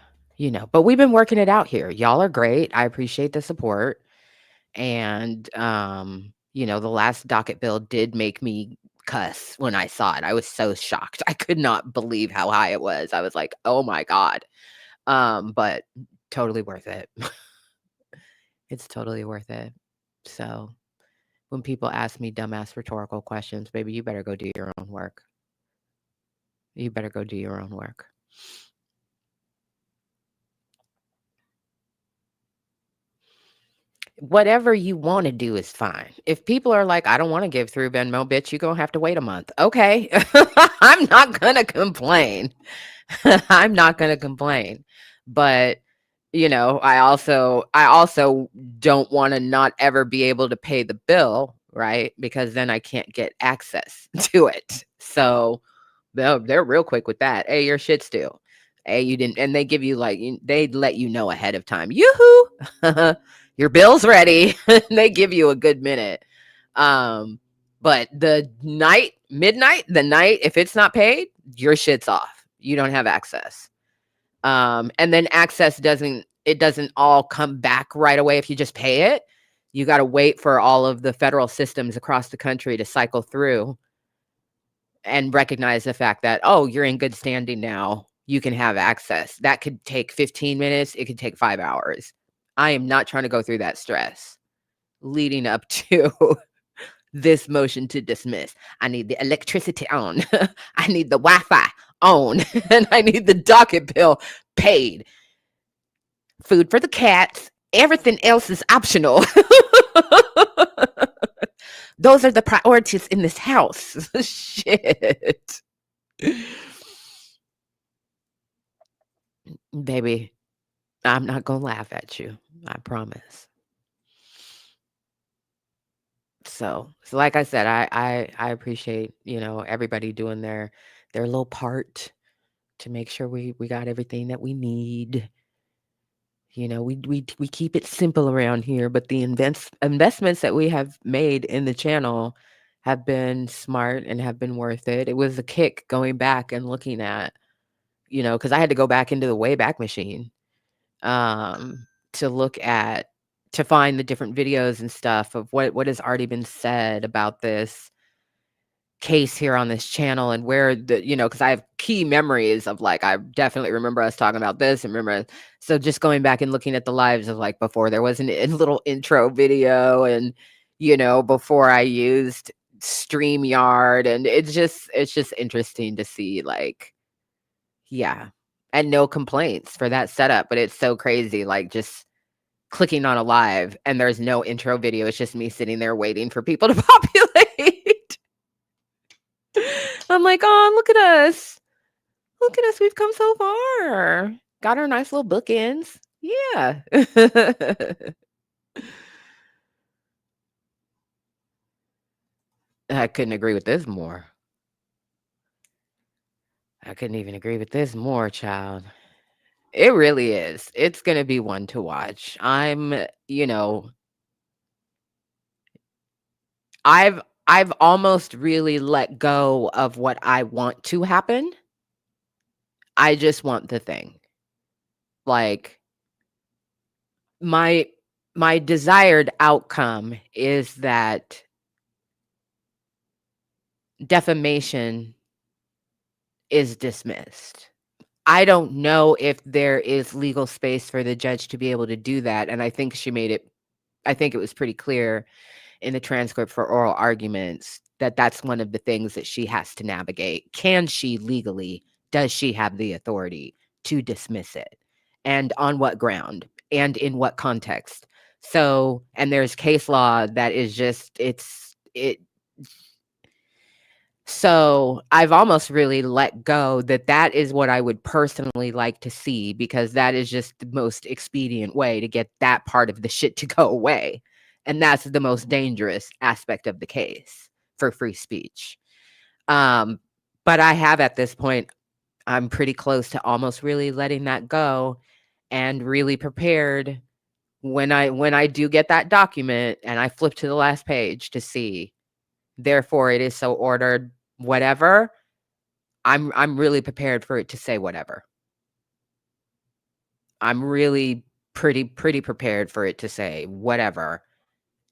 but we've been working it out here. Y'all are great. I appreciate the support. And, the last docket bill did make me cuss when I saw it. I was so shocked. I could not believe how high it was. I was like, oh my God. But totally worth it. It's totally worth it. So when people ask me dumbass rhetorical questions, baby, you better go do your own work. You better go do your own work. Whatever you want to do is fine. If people are like, I don't want to give through Venmo, bitch, you're going to have to wait a month. Okay. I'm not going to complain. I'm not going to complain. But, I also don't want to not ever be able to pay the bill, right? Because then I can't get access to it. So they're real quick with that. Hey, your shit's due. Hey, you didn't, and they give you they let you know ahead of time. Yoo-hoo! Your bill's ready. They give you a good minute. But the midnight, if it's not paid, your shit's off. You don't have access. And then access doesn't all come back right away if you just pay it. You got to wait for all of the federal systems across the country to cycle through and recognize the fact that, oh, you're in good standing now. You can have access. That could take 15 minutes. It could take 5 hours. I am not trying to go through that stress leading up to this motion to dismiss. I need the electricity on. I need the Wi-Fi on. And I need the docket bill paid. Food for the cats. Everything else is optional. Those are the priorities in this house. Shit. Baby, I'm not going to laugh at you. I promise. So like I said, I appreciate, everybody doing their little part to make sure we got everything that we need. We keep it simple around here, but the investments that we have made in the channel have been smart and have been worth it. It was a kick going back and looking at, because I had to go back into the Wayback Machine to find the different videos and stuff of what has already been said about this case here on this channel, and where because I have key memories of I definitely remember us talking about this and remember. So just going back and looking at the lives of before there was a little intro video, and before I used StreamYard, and it's just interesting to see yeah, and no complaints for that setup. But it's so crazy, just clicking on a live and there's no intro video. It's just me sitting there waiting for people to populate. I'm like, oh, look at us. Look at us. We've come so far. Got our nice little bookends. Yeah. I couldn't agree with this more. I couldn't even agree with this more, child. It really is. It's going to be one to watch. I've almost really let go of what I want to happen. I just want the thing. My desired outcome is that defamation is dismissed. I don't know if there is legal space for the judge to be able to do that. And I think it was pretty clear in the transcript for oral arguments that that's one of the things that she has to navigate. Can she legally, does she have the authority to dismiss it? And on what ground? And in what context? So, and there's case law that is just, So I've almost really let go that is what I would personally like to see, because that is just the most expedient way to get that part of the shit to go away. And that's the most dangerous aspect of the case for free speech. But I have at this point, I'm pretty close to almost really letting that go and really prepared when I do get that document and I flip to the last page to see, therefore it is so ordered, whatever. I'm really prepared for it to say whatever. I'm really pretty prepared for it to say whatever,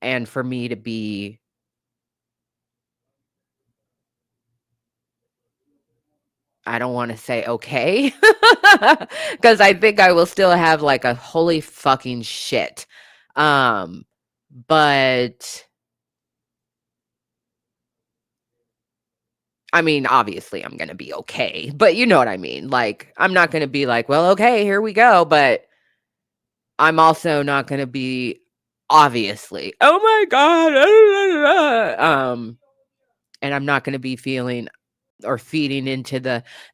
and for me to be, I don't wanna say okay, because I think I will still have, like, a holy fucking shit. Um, but I mean, obviously, I'm gonna be okay, but you know what I mean, like, I'm not gonna be like, "Well, okay, here we go," but I'm also not gonna be, obviously, "Oh my god, and I'm not gonna be feeling or feeding into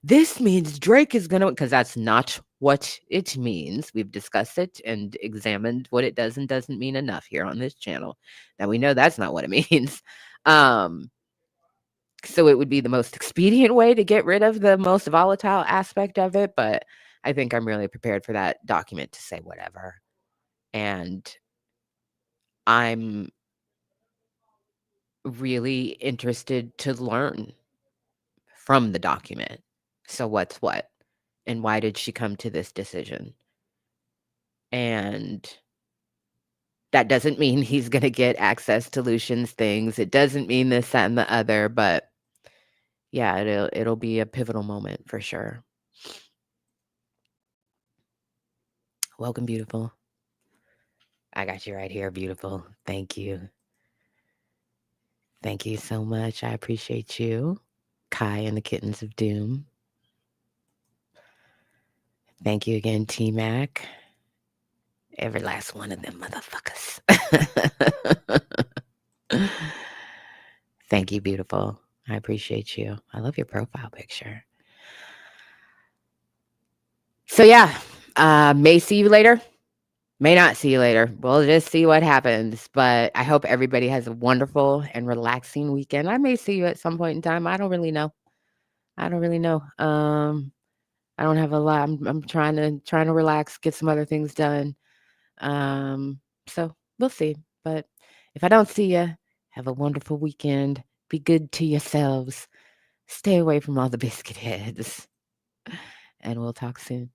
"This means Drake is gonna," because that's not what it means. We've discussed it and examined what it does and doesn't mean enough here on this channel, that we know that's not what it means. Um, so it would be the most expedient way to get rid of the most volatile aspect of it, but I think I'm really prepared for that document to say whatever, and I'm really interested to learn from the document. So what's what? And why did she come to this decision? And that doesn't mean he's gonna get access to Lucian's things. It doesn't mean this, that, and the other, but yeah, it'll be a pivotal moment for sure. Welcome, beautiful. I got you right here, beautiful. Thank you. Thank you so much. I appreciate you. Kai and the Kittens of Doom. Thank you again, T-Mac. Every last one of them motherfuckers. Thank you, beautiful. I appreciate you. I love your profile picture. So yeah, may see you later. May not see you later. We'll just see what happens. But I hope everybody has a wonderful and relaxing weekend. I may see you at some point in time. I don't really know. I don't really know. I don't have a lot. I'm trying to relax, get some other things done. So we'll see. But if I don't see you, have a wonderful weekend. Be good to yourselves. Stay away from all the biscuit heads. And we'll talk soon.